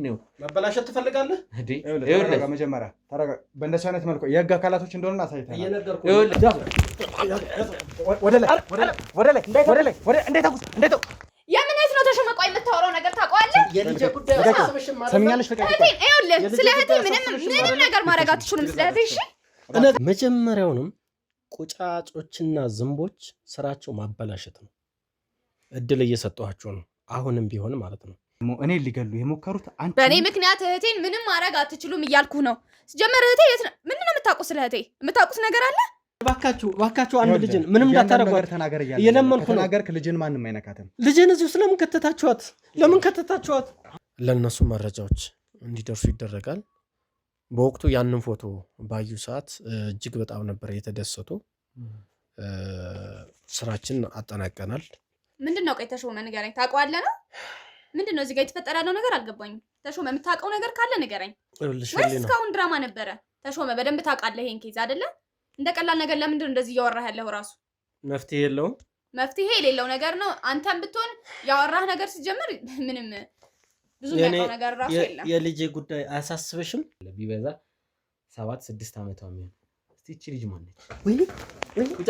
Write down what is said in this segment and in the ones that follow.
ምንድነው መበላሸት ትፈልጋለህ እንዴ ይኸውልህ መጀመሪያ ታረጋ በእንደዚህ አይነት መልኩ የህግ አካላቶች እንደሆነ አሳይተናል እንዴት የምንስ ነው ተሾመቆይ የምታወራው ነገር ታውቀዋለህ የልጅ ጉዳይ አሳስበሽም ማለት ሰሚኛለሽ ፍቅር ይኸውልህ ስለ እህቴ ምንም ነገር ማድረግ አትችሉም ስለ እህቴ እሺ መጀመሪያውንም ቁጫጮችና ዝንቦች ስራቸው ማበላሸት ነው እድል እየሰጧቸው ነው አሁንም ቢሆን ማለት ነው እኔ ሊገሉ የሞከሩት አንቺ በእኔ ምክንያት እህቴን ምንም ማድረግ አትችሉም እያልኩ ነው ሲጀመር እህቴ ምንድነው የምታውቁት ስለ እህቴ የምታውቁት ነገር አለ ባካችሁ አንድ ልጅን ምንም እንዳታረጓት ተናገር ይያል የለመንኩ ነው ተናገርክ ልጅን ማንንም አይነካተም ልጅን እዚሁ ስለምን ከተታችኋት ለነሱ መረጃዎች እንዲደርሱ ይደረጋል በወቅቱ ያንን ፎቶ ባዩ ሰዓት እጅግ በጣም ነበር የተደሰቱ ስራችን አጠናቀናል ምንድነው ቆይ ተሾመ ንገረኝ ታውቀዋለህ ነው ምንድነው እዚህ ጋር የተፈጠረ ያለው ነገር አልገባኝም ተሾመ የምታውቀው ነገር ካለ ንገረኝ ወይስ እስካሁን ድራማ ነበረ ተሾመ በደንብ ታውቃለህ ይሄን ኬዝ አይደለ እንደ ቀላል ነገር ለምንድነው እንደዚህ እያወራህ ያለው ራሱ መፍትሄ የለውም መፍትሄ የሌለው ነገር ነው አንተም ብትሆን ያወራህ ነገር ሲጀምር ምንም ብዙ ነገር ራሱ የለም የልጅ ጉዳይ አያሳስበሽም ቢበዛ 7-6 አመቷ የሚሆን እስቲ እቺ ልጅ ማን ነች ወይኔ ቁጭ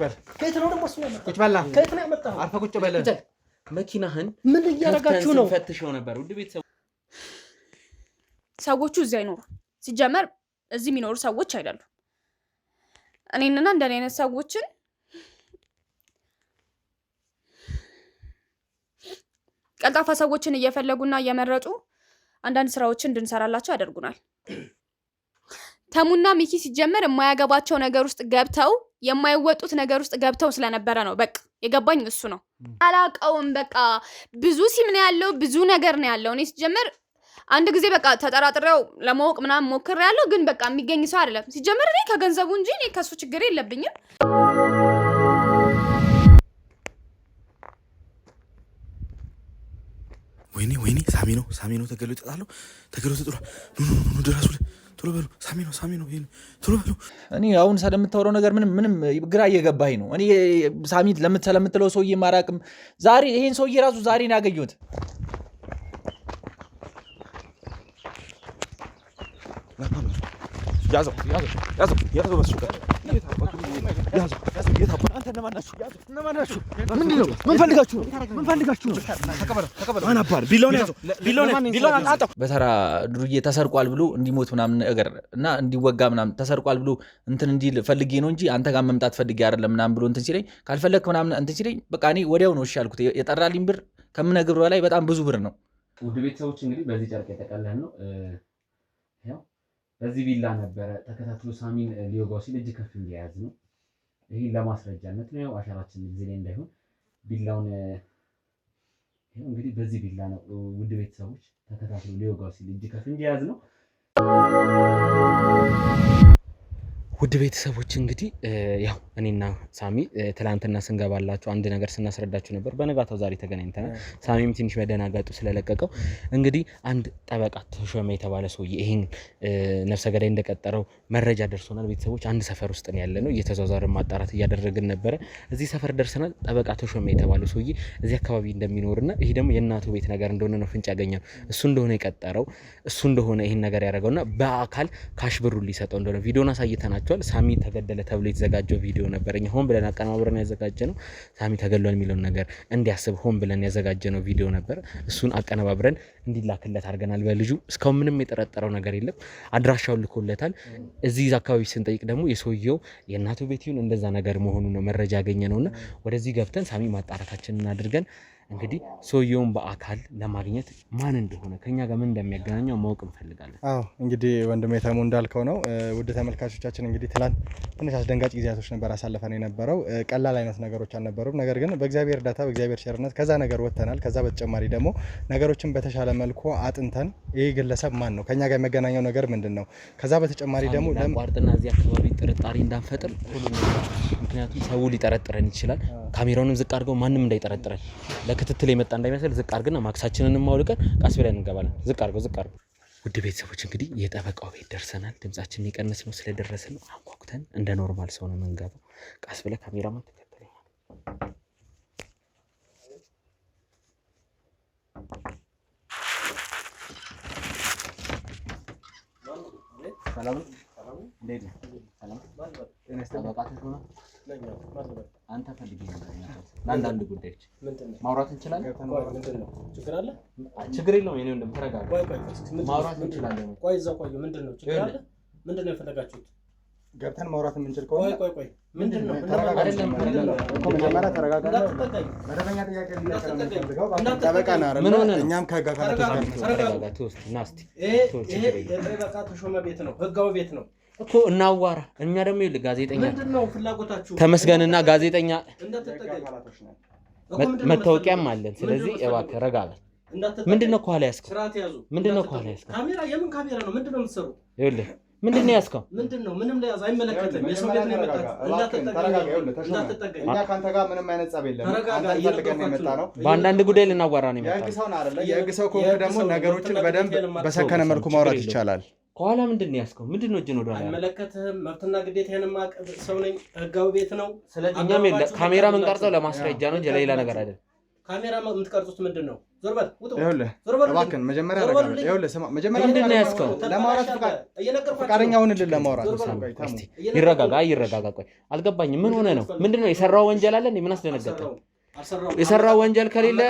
በል ከየት ነው ደግሞ እሱ ቁጭ በል ከየት ነው ያመጣው አርፈ ቁጭ በል መኪናህን ምን እያረጋችሁ ነው ፈትሽው ነበር ውድ ቤተሰብ ሰዎቹ እዚህ አይኖሩ ሲጀመር እዚህ የሚኖሩ ሰዎች አይደሉም እኔና እንደኔ አይነት ሰዎችን ቀልጣፋ ሰዎችን እየፈለጉና እየመረጡ አንዳንድ ስራዎችን እንድንሰራላቸው ያደርጉናል ተሙና ሚኪ ሲጀመር የማያገባቸው ነገር ውስጥ ገብተው የማይወጡት ነገር ውስጥ ገብተው ስለነበረ ነው በቃ የገባኝ እሱ ነው አላቀውም በቃ ብዙ ሲም ነው ያለው ብዙ ነገር ነው ያለው እኔ ሲጀመር አንድ ጊዜ በቃ ተጠራጥሬው ለማወቅ ምናምን ሞክሬያለሁ ግን በቃ የሚገኝ ሰው አይደለም ሲጀመር እኔ ከገንዘቡ እንጂ እኔ ከሱ ችግር የለብኝም ወይኔ ሳሚ ነው ተገሎ ይጣጣሉ ኑ ድረሱ ቶሎ በሉ ሳሚ ነው ይሄን ቶሎ በሉ እኔ አሁን ስለምታወራው ነገር ምንም ግራ እየገባኝ ነው እኔ ሳሚ ለምትለው ሰውዬ ማራቅም ዛሬ ይሄን ሰውዬ ራሱ ዛሬ ነው ያገኘሁት ያዘው በሱ ጋር ያዘው አንተ እነማናችሁ ምንድነው ምን ፈልጋችሁ ነው ማን አባር ቢሎን አንተ በተራ ዱርዬ ተሰርቋል ብሎ እንዲሞት ምናምን ነገር እና እንዲወጋ ምናምን ተሰርቋል ብሎ እንትን እንዲል ፈልጌ ነው እንጂ አንተ ጋር መምጣት ፈልጌ አይደለም ምናምን ብሎ እንትን ሲለኝ ካልፈለክ ምናምን እንትን ሲለኝ በቃ እኔ ወዲያው ነው እሺ ያልኩት የጠራልኝ ብር ከምነግርህ በላይ በጣም ብዙ ብር ነው ውድ ቤተሰቦች እንግዲህ በዚህ ጨርቅ የተቀለለ ነው ያው በዚህ ቪላ ነበረ ተከታትሎ ሳሚን ሊወጋው ሲል እጅ ከፍ እንዲያያዝ ነው ይሄን ለማስረጃነት ነው አሻራችን እዚህ ላይ እንዳይሆን ቢላውን ይሄው እንግዲህ በዚህ ቪላ ነው ውድ ቤተሰቦች ተከታትሎ ሊወጋው ሲል እጅ ከፍ እንዲያያዝ ነው ውድ ቤተሰቦች እንግዲህ ያው እኔና ሳሚ ትላንትና ስንገባላችሁ አንድ ነገር ስናስረዳችሁ ነበር በነጋታው ዛሬ ተገናኝተናል ሳሚም ትንሽ መደናገጡ ስለለቀቀው እንግዲህ አንድ ጠበቃ ተሾመ የተባለ ሰውዬ ይሄን ነፍሰ ገዳይ እንደቀጠረው መረጃ ደርሶናል ቤተሰቦች አንድ ሰፈር ውስጥ ነው ያለነው እየተዟዟርን ማጣራት እያደረግን ነበር እዚህ ሰፈር ደርሰናል ጠበቃ ተሾመ የተባለ ሰውዬ እዚህ አካባቢ እንደሚኖርና ይሄ ደግሞ የእናቱ ቤት ነገር እንደሆነ ነው ፍንጭ ያገኘው እሱ እንደሆነ የቀጠረው እሱ እንደሆነ ይሄን ነገር ያደረገውና በአካል ካሽ ብሩ ሊሰጠው እንደሆነ ቪዲዮን አሳይተናል ሳሚ ተገደለ ተብሎ የተዘጋጀው ቪዲዮ ነበርኛ ሆን ብለን አቀናብረን ያዘጋጀነው ሳሚ ተገደለ የሚለው ነገር እንዲያስብ ሆን ብለን ያዘጋጀነው ቪዲዮ ነበር እሱን አቀናብረን እንዲላክለት አድርገናል በልጁ እስካሁን ምንም የጠረጠረው ነገር የለም አድራሻውን ልኮለታል እዚህ አካባቢ ስንጠይቅ ደግሞ የሰውየው የእናቱ ቤት ይሁን እንደዛ ነገር መሆኑ ነው መረጃ ያገኘነውና ወደዚህ ገብተን ሳሚ ማጣራታችንን አድርገን እንግዲህ ሰውየውን በአካል ለማግኘት ማን እንደሆነ ከኛ ጋር ምን እንደሚያገናኘው ማወቅ እንፈልጋለን አዎ እንግዲህ ወንድሜ ተሙ እንዳልከው ነው ውድ ተመልካቾቻችን እንግዲህ ትላንት ትንሽ አስደንጋጭ ጊዜያቶች ነበር አሳልፈን የነበረው ቀላል አይነት ነገሮች አልነበሩም ነገር ግን በእግዚአብሔር እርዳታ በእግዚአብሔር ቸርነት ከዛ ነገር ወጥተናል ከዛ በተጨማሪ ደግሞ ነገሮችን በተሻለ መልኩ አጥንተን ይሄ ግለሰብ ማን ነው ከኛ ጋር የሚያገናኘው ነገር ምንድነው ከዛ በተጨማሪ ደግሞ ለቋርጥና እዚህ አካባቢ ጥርጣሬ እንዳንፈጥር ሁሉ ምክንያቱም ሰው ሊጠረጥረን ይችላል ካሜራውንም ዝቅ አድርገው ማንንም እንዳይጠረጥረን ለክትትል የመጣ እንዳይመስል ዝቅ አድርገና ማክሳችንን ማውልቀን ቃስ ብለን እንገባለን ዝቅ አድርገው ውድ ቤተሰቦች እንግዲህ የጠበቃው ቤት ደርሰናል ድምጻችንን የቀነስ ነው ስለደረሰ ነው አንኳኩተን እንደ ኖርማል ሰው ነው መንገባው ቃስ ብለ ካሜራማን ተከተለኝ ሰላም እንዴት ነህ? ሰላም ጠበቃትህ ሆነ አንተ ፈልጌ ነበር ለአንዳንድ ጉዳዮች ማውራት እንችላለን? ችግር የለውም የኔ ወንድም ተረጋጋ። ማውራት እንችላለን። ቆይ እዛው ቆይ። ምንድን ነው ችግር አለ? ምንድን ነው የፈለጋችሁት? ገብተን ማውራት የምንችል ከሆነ ቆይ ምንድን ነው? አይደለም መጀመሪያ ተረጋጋ። መደበኛ ጥያቄ ጠበቃ ነው አይደል? እኛም ከህግ አካላቶች ጋር ተረጋጋ። ተወስድ እና እስቲ ይሄ የጠበቃ ተሾመ ቤት ነው፣ ህጋዊ ቤት ነው እኮ እናዋራ። እኛ ደግሞ ይኸውልህ ጋዜጠኛ ምንድን ነው ፍላጎታችሁ? ተመስገንና ጋዜጠኛ አካላቶች ነን። መታወቂያም አለን። ስለዚህ እባክህ ረጋ በል። ምንድን ነው ከኋላ ያዝከው? ስርዓት ያዙ። ምንድን ነው ከኋላ ያዝከው? ካሜራ የምን ካሜራ ነው? ምንድን ነው የምትሰሩት? ይኸውልህ ምንድን ነው ያዝከው? ምንድን ነው? ምንም ለያዝ አይመለከትም። የሰው ቤት ነው የመጣችው። እንዳትጠጋኝ። እኛ ከአንተ ጋር ምንም አይነት ጸብ የለም። አንተ ፈልገን ነው የመጣ ነው። በአንዳንድ ጉዳይ ልናዋራ ነው የመጣ የህግ ሰው ነው አይደለ? የህግ ሰው ከሆንክ ደግሞ ነገሮችን በደንብ በሰከነ መልኩ ማውራት ይቻላል። ከኋላ ምንድን ነው ያዝከው? ምንድን ነው እጅን ወደኋላ? አይመለከትህም። መብትና ግዴታዬን የማውቅ ሰው ነኝ። ህጋዊ ቤት ነው። ስለዚህ እኛም ካሜራ የምንቀርጸው ለማስረጃ ነው እንጂ ለሌላ ነገር አይደለም። ካሜራ የምትቀርጹት ምንድን ነው? ዞር በል ውጡ። ይኸውልህ እባክህን መጀመሪያ ይኸውልህ ስማ፣ መጀመሪያ ምንድን ነው ያዝከው? ለማውራት ፈቃደኛ ሁንልን ለማውራት። ይረጋጋ ይረጋጋ። ቆይ አልገባኝም። ምን ሆነ ነው? ምንድን ነው የሰራው ወንጀል አለ እንዴ? ምን አስደነገጠ? የሰራው ወንጀል ከሌለ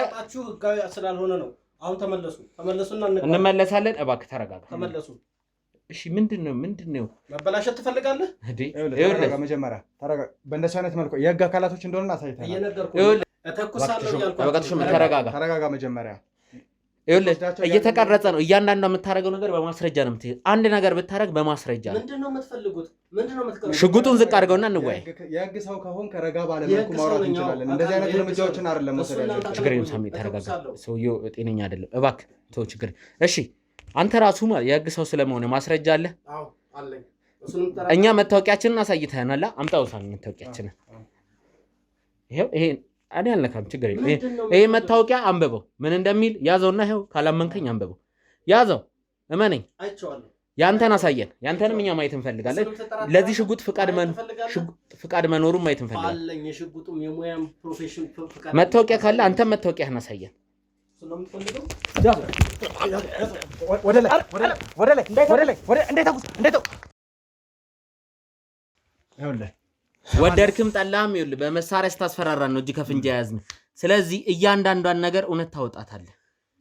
ህጋዊ ስላልሆነ ነው። አሁን ተመለሱና እንመለሳለን። እባክህ ተረጋጋ። ተመለሱ። እሺ ምንድን ነው መበላሸት ትፈልጋለህ? ይኸውልህ መጀመሪያ ተረጋጋ። በእንደዚህ አይነት መልኩ የህግ አካላቶች እንደሆነ አሳይተናል። ይኸውልህ እተኩሳለሁ ያልኳችሁ ተረጋጋ መጀመሪያ። ይኸውልህ እየተቀረጸ ነው። እያንዳንዱ የምታደርገው ነገር በማስረጃ ነው የምትይዘው። አንድ ነገር ብታደርግ በማስረጃ ነው። ምንድነው የምትፈልጉት? ምንድነው የምትቀርጹት? ሽጉጡን ዝቅ አድርገውና እንወያይ። የህግ ሰው ከሆንክ ረጋ ባለ መልኩ ማውራት እንችላለን። እንደዚህ አይነት እርምጃዎችን አይደለም መውሰድ ያለብን። ችግር የለም ሳሚ ተረጋጋ። ሰውየው ጤነኛ አይደለም። እባክህ ተው ችግር። እሺ አንተ ራሱ የህግ ሰው ስለመሆነ ማስረጃ አለ? አዎ አለኝ። እኛ መታወቂያችንን አሳይተናል። አምጣው ሳሚ መታወቂያችንን። ይሄው ይሄ እኔ አልነካም። ችግር የለም። ይሄ መታወቂያ አንብበው ምን እንደሚል ያዘውና ይሄው ካላመንከኝ አንብበው። ያዘው እመነኝ። አይቼዋለሁ። ያንተን አሳየን። ያንተንም እኛ ማየት እንፈልጋለን። ለዚህ ሽጉጥ ፍቃድ መኖሩን ማየት እንፈልጋለን። አለኝ። የሽጉጡም የሙያም ፕሮፌሽን ፍቃድ መታወቂያ ካለ አንተም መታወቂያህን አሳየን። ወደድክም ጠላህም ይኸውልህ በመሳሪያ ስታስፈራራን ነው እጅ ከፍንጅ ያዝን። ስለዚህ እያንዳንዷን ነገር እውነት ታወጣታለህ።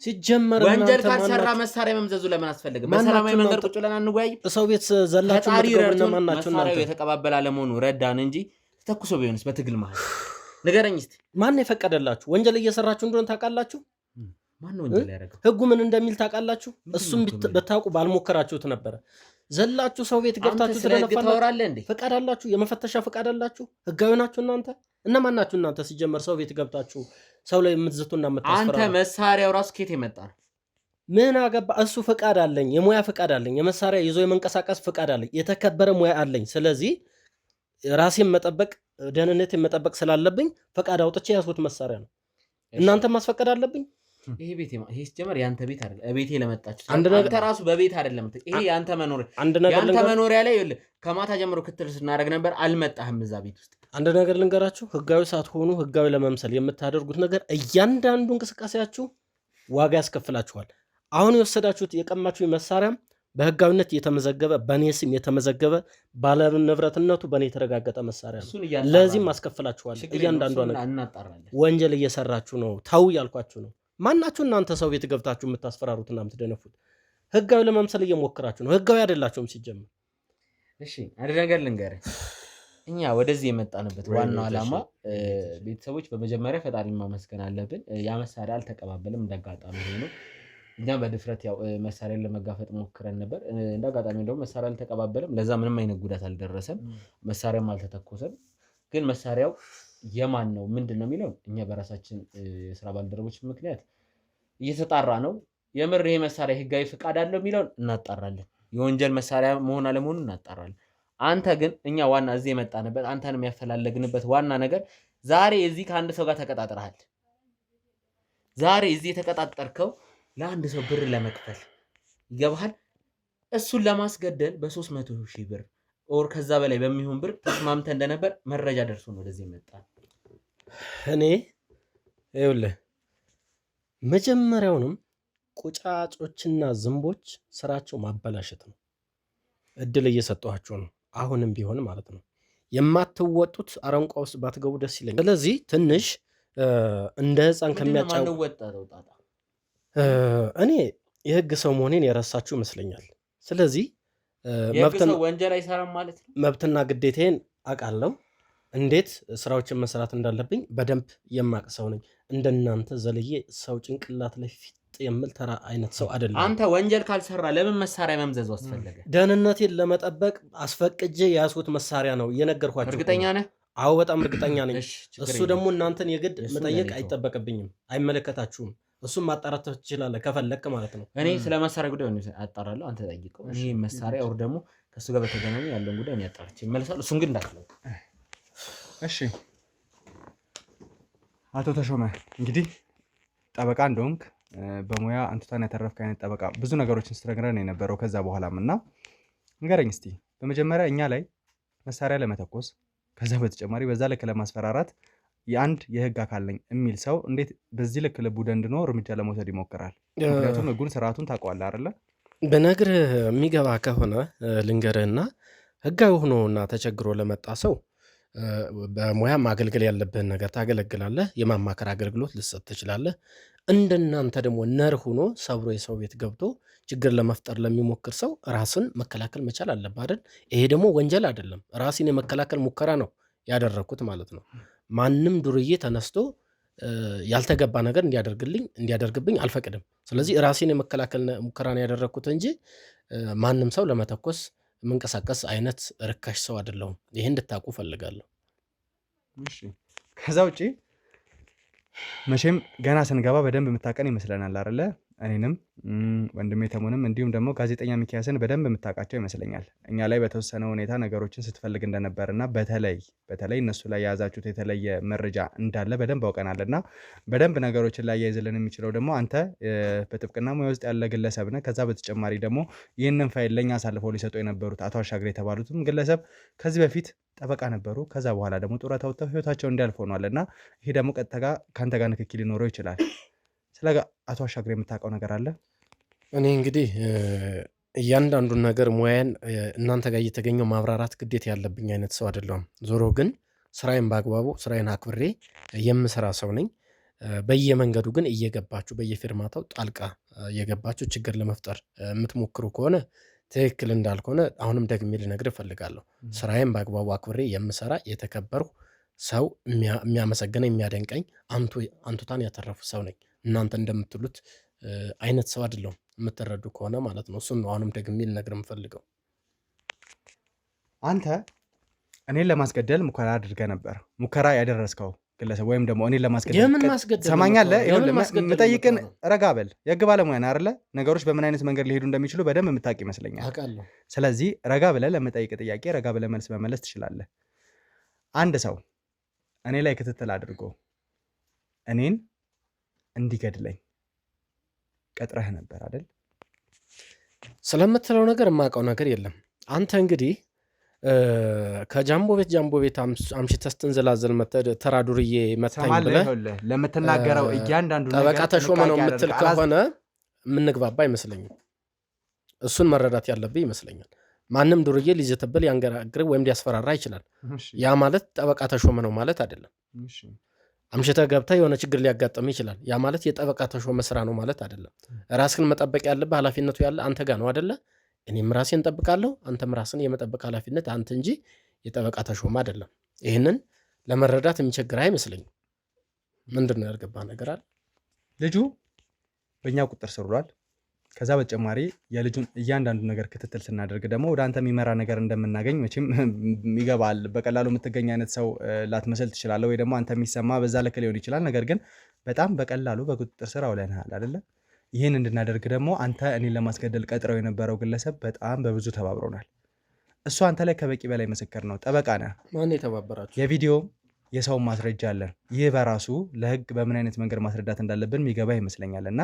ሲጀመር ወንጀል ካልሰራ መሳሪያ መምዘዙ ለምን አስፈልገ? በሰላማዊ መንገድ ቁጭ ብለን አንወያይ? ሰው ቤት ዘላችሁ ምትቀበልና ማናችሁ? መሳሪያው የተቀባበለ አለመሆኑ ረዳን እንጂ ተኩሶ ቢሆንስ በትግል መሃል ንገረኝ እስቲ። ማን የፈቀደላችሁ? ወንጀል እየሰራችሁ እንደሆነ ታውቃላችሁ? ማን ወንጀል ያደረገው? ህጉ ምን እንደሚል ታውቃላችሁ? እሱም በታውቁ ባልሞከራችሁት ነበረ። ዘላችሁ ሰው ቤት ገብታችሁ ትለነፋላችሁ እንዴ? ፈቃድ አላችሁ? የመፈተሻ ፈቃድ አላችሁ? ህጋዊ ናችሁ እናንተ? እነማን ናችሁ እናንተ? ሲጀመር ሰው ቤት ገብታችሁ ሰው ላይ የምትዝቱና የምታስፈራሩ። አንተ መሳሪያው ራሱ ከየት የመጣ ነው? ምን አገባ? እሱ ፈቃድ አለኝ፣ የሙያ ፈቃድ አለኝ፣ የመሳሪያ ይዞ የመንቀሳቀስ ፈቃድ አለኝ፣ የተከበረ ሙያ አለኝ። ስለዚህ ራሴን መጠበቅ ደህንነቴን መጠበቅ ስላለብኝ ፈቃድ አውጥቼ ያስኩት መሳሪያ ነው። እናንተ ማስፈቀድ አለብኝ? ይሄ ቤት ይሄ ሲጀመር ያንተ ቤት አይደለም። ቤቴ ለመጣችሁ አንተ ራሱ በቤት አይደለም። ይሄ ያንተ መኖሪያ ያንተ መኖሪያ ላይ ይኸውልህ ከማታ ጀምሮ ክትል ስናደርግ ነበር። አልመጣህም እዛ ቤት ውስጥ። አንድ ነገር ልንገራችሁ፣ ህጋዊ ሳትሆኑ ህጋዊ ለመምሰል የምታደርጉት ነገር እያንዳንዱ እንቅስቃሴያችሁ ዋጋ ያስከፍላችኋል። አሁን የወሰዳችሁት የቀማችሁ መሳሪያም በህጋዊነት የተመዘገበ በኔ ስም የተመዘገበ ባለ ንብረትነቱ በኔ የተረጋገጠ መሳሪያ ነው። ለዚህም አስከፍላችኋል። እያንዳንዱ ወንጀል እየሰራችሁ ነው። ታው ያልኳችሁ ነው። ማናችሁ እናንተ ሰው ቤት ገብታችሁ የምታስፈራሩትና የምትደነፉት? ህጋዊ ለመምሰል እየሞከራችሁ ነው። ህጋዊ አይደላችሁም ሲጀምር። እሺ አንድ ነገር ልንገርህ። እኛ ወደዚህ የመጣንበት ዋናው ዓላማ ቤተሰቦች በመጀመሪያ ፈጣሪ ማመስገን አለብን። ያ መሳሪያ አልተቀባበልም፣ እንዳጋጣሚ ሆኖ እኛ በድፍረት ያው መሳሪያን ለመጋፈጥ ሞክረን ነበር። እንዳጋጣሚ ደግሞ መሳሪያ አልተቀባበልም። ለዛ ምንም አይነት ጉዳት አልደረሰም፣ መሳሪያም አልተተኮሰም። ግን መሳሪያው የማን ነው ምንድን ነው የሚለው እኛ በራሳችን የስራ ባልደረቦች ምክንያት እየተጣራ ነው። የምር ይሄ መሳሪያ ህጋዊ ፍቃድ አለው የሚለውን እናጣራለን። የወንጀል መሳሪያ መሆን አለመሆኑን እናጣራለን። አንተ ግን እኛ ዋና እዚህ የመጣንበት አንተን የሚያፈላለግንበት ዋና ነገር ዛሬ እዚህ ከአንድ ሰው ጋር ተቀጣጥረሃል። ዛሬ እዚህ የተቀጣጠርከው ለአንድ ሰው ብር ለመክፈል ይገባሃል። እሱን ለማስገደል በ300,000 ብር ኦር ከዛ በላይ በሚሆን ብር ተስማምተ እንደነበር መረጃ ደርሶ ነው ወደዚህ መጣ። እኔ ይኸውልህ መጀመሪያውንም ቁጫጮችና ዝንቦች ስራቸው ማበላሸት ነው። እድል እየሰጠኋችሁ ነው። አሁንም ቢሆን ማለት ነው የማትወጡት አረንቋ ውስጥ ባትገቡ ደስ ይለኛል። ስለዚህ ትንሽ እንደ ህፃን ከሚያጫው እኔ የህግ ሰው መሆኔን የረሳችሁ ይመስለኛል። ስለዚህ ወንጀል አይሰራም ማለት ነው። መብትና ግዴታዬን አውቃለሁ። እንዴት ስራዎችን መስራት እንዳለብኝ በደንብ የማቅ ሰው ነኝ። እንደናንተ ዘልዬ ሰው ጭንቅላት ላይ ፊት የምል ተራ አይነት ሰው አይደለም። አንተ ወንጀል ካልሰራ ለምን መሳሪያ መምዘዝ አስፈለገ? ደህንነቴን ለመጠበቅ አስፈቅጄ ያስኩት መሳሪያ ነው የነገርኳችሁ። እርግጠኛ ነህ? አዎ በጣም እርግጠኛ ነኝ። እሱ ደግሞ እናንተን የግድ መጠየቅ አይጠበቅብኝም፣ አይመለከታችሁም። እሱም ማጣራት ትችላለህ ከፈለክ ማለት ነው። እኔ ስለ መሳሪያ ጉዳይ አጣራለሁ፣ አንተ ጠይቀው። እኔ መሳሪያ ወር ደግሞ ከሱ ጋር በተገናኘ ያለውን ጉዳይ እኔ አጣርቼ እመለሳለሁ። እሱን ግን እንዳትለው እሺ። አቶ ተሾመ እንግዲህ ጠበቃ እንደሆንክ በሙያ አንቱታን ያተረፍክ አይነት ጠበቃ ብዙ ነገሮችን ስትነግረን የነበረው ከዛ በኋላም እና ንገረኝ እስቲ በመጀመሪያ እኛ ላይ መሳሪያ ለመተኮስ ከዛ በተጨማሪ በዛ ልክ ለማስፈራራት የአንድ የህግ አካል ነኝ የሚል ሰው እንዴት በዚህ ልክ ልቡ ደንድኖ እርምጃ ለመውሰድ ይሞክራል? ምክንያቱም ህጉን ስርዓቱን ታውቀዋለህ አይደለ? በነግርህ የሚገባ ከሆነ ልንገርህና ህጋዊ ሆኖና ተቸግሮ ለመጣ ሰው በሙያ ማገልገል ያለብህን ነገር ታገለግላለህ። የማማከር አገልግሎት ልሰጥ ትችላለህ። እንደናንተ ደግሞ ነር ሆኖ ሰብሮ የሰው ቤት ገብቶ ችግር ለመፍጠር ለሚሞክር ሰው ራስን መከላከል መቻል አለብህ አይደል? ይሄ ደግሞ ወንጀል አይደለም፣ ራስን የመከላከል ሙከራ ነው ያደረኩት ማለት ነው። ማንም ዱርዬ ተነስቶ ያልተገባ ነገር እንዲያደርግብኝ አልፈቅድም። ስለዚህ ራሴን የመከላከል ሙከራ ነው ያደረኩት እንጂ ማንም ሰው ለመተኮስ መንቀሳቀስ አይነት ርካሽ ሰው አይደለሁም። ይሄን እንድታውቁ ፈልጋለሁ። እሺ። ከዛ ውጪ መቼም ገና ስንገባ በደንብ የምታቀን ይመስለናል አይደለ? እኔንም ወንድሜ ተሙንም እንዲሁም ደግሞ ጋዜጠኛ ሚኪያስን በደንብ የምታውቃቸው ይመስለኛል። እኛ ላይ በተወሰነ ሁኔታ ነገሮችን ስትፈልግ እንደነበርና በተለይ እነሱ ላይ የያዛችሁት የተለየ መረጃ እንዳለ በደንብ አውቀናል እና በደንብ ነገሮችን ላይ ያይዝልን የሚችለው ደግሞ አንተ በጥብቅና ሙያ ውስጥ ያለ ግለሰብ ነህ። ከዛ በተጨማሪ ደግሞ ይህንን ፋይል ለእኛ አሳልፈው ሊሰጡ የነበሩት አቶ አሻግሬ የተባሉትም ግለሰብ ከዚህ በፊት ጠበቃ ነበሩ። ከዛ በኋላ ደግሞ ጡረታ ወጥተው ህይወታቸው እንዲያልፍ ሆኗል እና ይሄ ደግሞ ቀጥታ ከአንተ ጋር ንክኪ ሊኖረው ይችላል። ስለ አቶ አሻግሬ የምታውቀው ነገር አለ? እኔ እንግዲህ እያንዳንዱን ነገር ሙያን እናንተ ጋር እየተገኘው ማብራራት ግዴታ ያለብኝ አይነት ሰው አይደለሁም። ዞሮ ግን ስራዬን በአግባቡ ስራዬን አክብሬ የምሰራ ሰው ነኝ። በየመንገዱ ግን እየገባችሁ በየፊርማታው ጣልቃ እየገባችሁ ችግር ለመፍጠር የምትሞክሩ ከሆነ ትክክል እንዳልሆነ አሁንም ደግሜ ልነግርህ እፈልጋለሁ። ስራዬን በአግባቡ አክብሬ የምሰራ የተከበርኩ ሰው፣ የሚያመሰግነኝ የሚያደንቀኝ አንቱታን ያተረፉ ሰው ነኝ። እናንተ እንደምትሉት አይነት ሰው አይደለሁም፣ የምትረዱ ከሆነ ማለት ነው። እሱን ነው አሁንም ደግሜ ልነግርህ የምፈልገው። አንተ እኔን ለማስገደል ሙከራ አድርገህ ነበር። ሙከራ ያደረስከው ግለሰብ ወይም ደግሞ እኔን ለማስገደል ሰማኛለህ? የምጠይቅን ረጋ በል። የህግ ባለሙያ ነህ አይደለ? ነገሮች በምን አይነት መንገድ ሊሄዱ እንደሚችሉ በደንብ የምታውቅ ይመስለኛል። ስለዚህ ረጋ ብለህ ለምጠይቅ ጥያቄ ረጋ ብለህ መልስ መመለስ ትችላለህ። አንድ ሰው እኔ ላይ ክትትል አድርጎ እኔን እንዲገድለኝ ቀጥረህ ነበር አይደል? ስለምትለው ነገር የማውቀው ነገር የለም። አንተ እንግዲህ ከጃምቦ ቤት አምሽተህ ስትንዘላዘል ተራ ዱርዬ መታኝ ብለህ ለምትናገረው እያንዳንዱ ጠበቃ ተሾመ ነው የምትል ከሆነ የምንግባባ አይመስለኝም። እሱን መረዳት ያለብህ ይመስለኛል። ማንም ዱርዬ ሊዘትብል ሊያንገራግር ወይም ሊያስፈራራ ይችላል። ያ ማለት ጠበቃ ተሾመ ነው ማለት አይደለም። አምሽተህ ገብተህ የሆነ ችግር ሊያጋጥም ይችላል። ያ ማለት የጠበቃ ተሾመ ስራ ነው ማለት አይደለም። ራስህን መጠበቅ ያለብህ ኃላፊነቱ ያለ አንተ ጋር ነው አይደለ? እኔም ራሴን እጠብቃለሁ፣ አንተም ራስን የመጠበቅ ኃላፊነት አንተ እንጂ የጠበቃ ተሾመ አይደለም። ይህንን ለመረዳት የሚቸግር አይመስለኝም። ምንድን ነው ያልገባህ ነገር አለ? ልጁ በእኛ ቁጥር ስር ውሏል። ከዛ በተጨማሪ የልጁን እያንዳንዱ ነገር ክትትል ስናደርግ ደግሞ ወደ አንተ የሚመራ ነገር እንደምናገኝ መቼም ይገባል። በቀላሉ የምትገኝ አይነት ሰው ላትመስል ትችላለህ፣ ወይ ደግሞ አንተ የሚሰማ በዛ ልክ ሊሆን ይችላል። ነገር ግን በጣም በቀላሉ በቁጥጥር ስር አውለንሃል አይደለ? ይህን እንድናደርግ ደግሞ አንተ እኔን ለማስገደል ቀጥረው የነበረው ግለሰብ በጣም በብዙ ተባብሮናል። እሱ አንተ ላይ ከበቂ በላይ ምስክር ነው። ጠበቃ ነህ። ማን የተባበራችሁ? የቪዲዮ የሰውን ማስረጃ አለን። ይህ በራሱ ለህግ በምን አይነት መንገድ ማስረዳት እንዳለብን የሚገባ ይመስለኛል። እና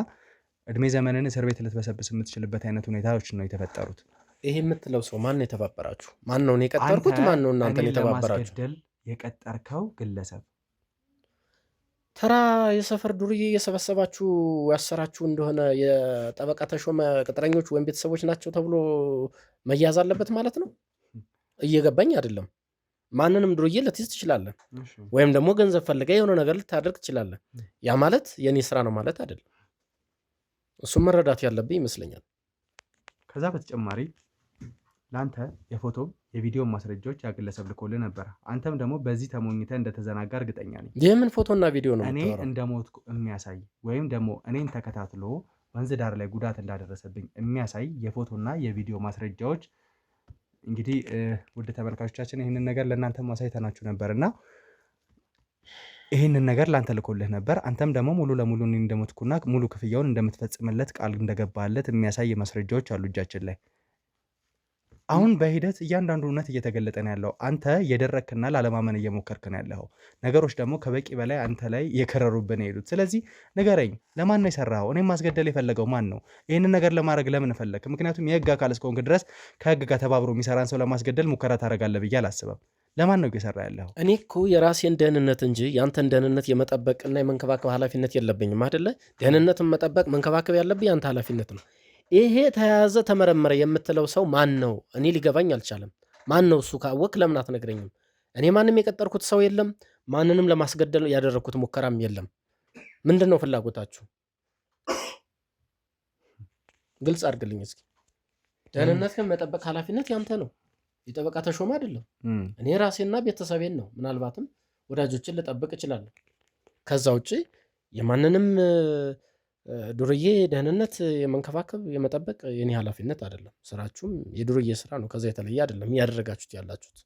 እድሜ ዘመንን እስር ቤት ልትበሰብስ የምትችልበት አይነት ሁኔታዎች ነው የተፈጠሩት። ይሄ የምትለው ሰው ማን የተባበራችሁ? ማን ነው የቀጠርኩት? ማን ነው እናንተን የተባበራችሁ? ለማስገደል የቀጠርከው ግለሰብ ተራ የሰፈር ዱርዬ እየሰበሰባችሁ ያሰራችሁ እንደሆነ የጠበቃ ተሾመ ቅጥረኞች ወይም ቤተሰቦች ናቸው ተብሎ መያዝ አለበት ማለት ነው? እየገባኝ አይደለም። ማንንም ዱርዬ ልትይዝ ትችላለህ፣ ወይም ደግሞ ገንዘብ ፈልጋ የሆነ ነገር ልታደርግ ትችላለህ። ያ ማለት የኔ ስራ ነው ማለት አይደለም። እሱም መረዳት ያለብኝ ይመስለኛል። ከዛ በተጨማሪ ለአንተ የፎቶ የቪዲዮ ማስረጃዎች ያግለሰብ ልኮልህ ነበር። አንተም ደግሞ በዚህ ተሞኝተህ እንደተዘናጋ እርግጠኛ ነኝ። የምን ፎቶና ቪዲዮ ነው? እኔ እንደሞትኩ የሚያሳይ ወይም ደግሞ እኔን ተከታትሎ ወንዝ ዳር ላይ ጉዳት እንዳደረሰብኝ የሚያሳይ የፎቶና የቪዲዮ ማስረጃዎች እንግዲህ ውድ ተመልካቾቻችን ይህንን ነገር ለእናንተ ማሳይተናችሁ ነበርና ይህንን ነገር ለአንተ ልኮልህ ነበር። አንተም ደግሞ ሙሉ ለሙሉ እኔ እንደሞትኩና ሙሉ ክፍያውን እንደምትፈጽምለት ቃል እንደገባለት የሚያሳይ ማስረጃዎች አሉ እጃችን ላይ። አሁን በሂደት እያንዳንዱ እውነት እየተገለጠ ነው ያለው። አንተ እየደረክና ላለማመን እየሞከርክ ነው ያለው። ነገሮች ደግሞ ከበቂ በላይ አንተ ላይ እየከረሩብን ሄዱት። ስለዚህ ንገረኝ፣ ለማን ነው የሰራኸው? እኔም ማስገደል የፈለገው ማን ነው? ይህንን ነገር ለማድረግ ለምን ፈለግ? ምክንያቱም የህግ አካል እስከሆንክ ድረስ ከህግ ጋር ተባብሮ የሚሰራን ሰው ለማስገደል ሙከራ ታደርጋለህ ብዬ አላስብም። ለማን ነው እየሰራ ያለው? እኔ እኮ የራሴን ደህንነት እንጂ ያንተን ደህንነት የመጠበቅና የመንከባከብ ኃላፊነት የለብኝም አይደለ? ደህንነትን መጠበቅ መንከባከብ ያለብኝ ያንተ ኃላፊነት ነው። ይሄ ተያዘ ተመረመረ የምትለው ሰው ማን ነው? እኔ ሊገባኝ አልቻለም። ማን ነው እሱ? ካወቅ ለምን አትነግረኝም? እኔ ማንም የቀጠርኩት ሰው የለም። ማንንም ለማስገደል ያደረኩት ሙከራም የለም። ምንድን ነው ፍላጎታችሁ? ግልጽ አድርግልኝ እስኪ። ደህንነትህን መጠበቅ ኃላፊነት ያንተ ነው፣ የጠበቃ ተሾመ አይደለም። እኔ ራሴና ቤተሰቤን ነው፣ ምናልባትም ወዳጆችን ልጠብቅ እችላለሁ። ከዛ ውጭ የማንንም ዱርዬ ደህንነት የመንከባከብ የመጠበቅ የኔ ኃላፊነት አይደለም። ስራችሁም የዱርዬ ስራ ነው፣ ከዛ የተለየ አይደለም እያደረጋችሁት ያላችሁት።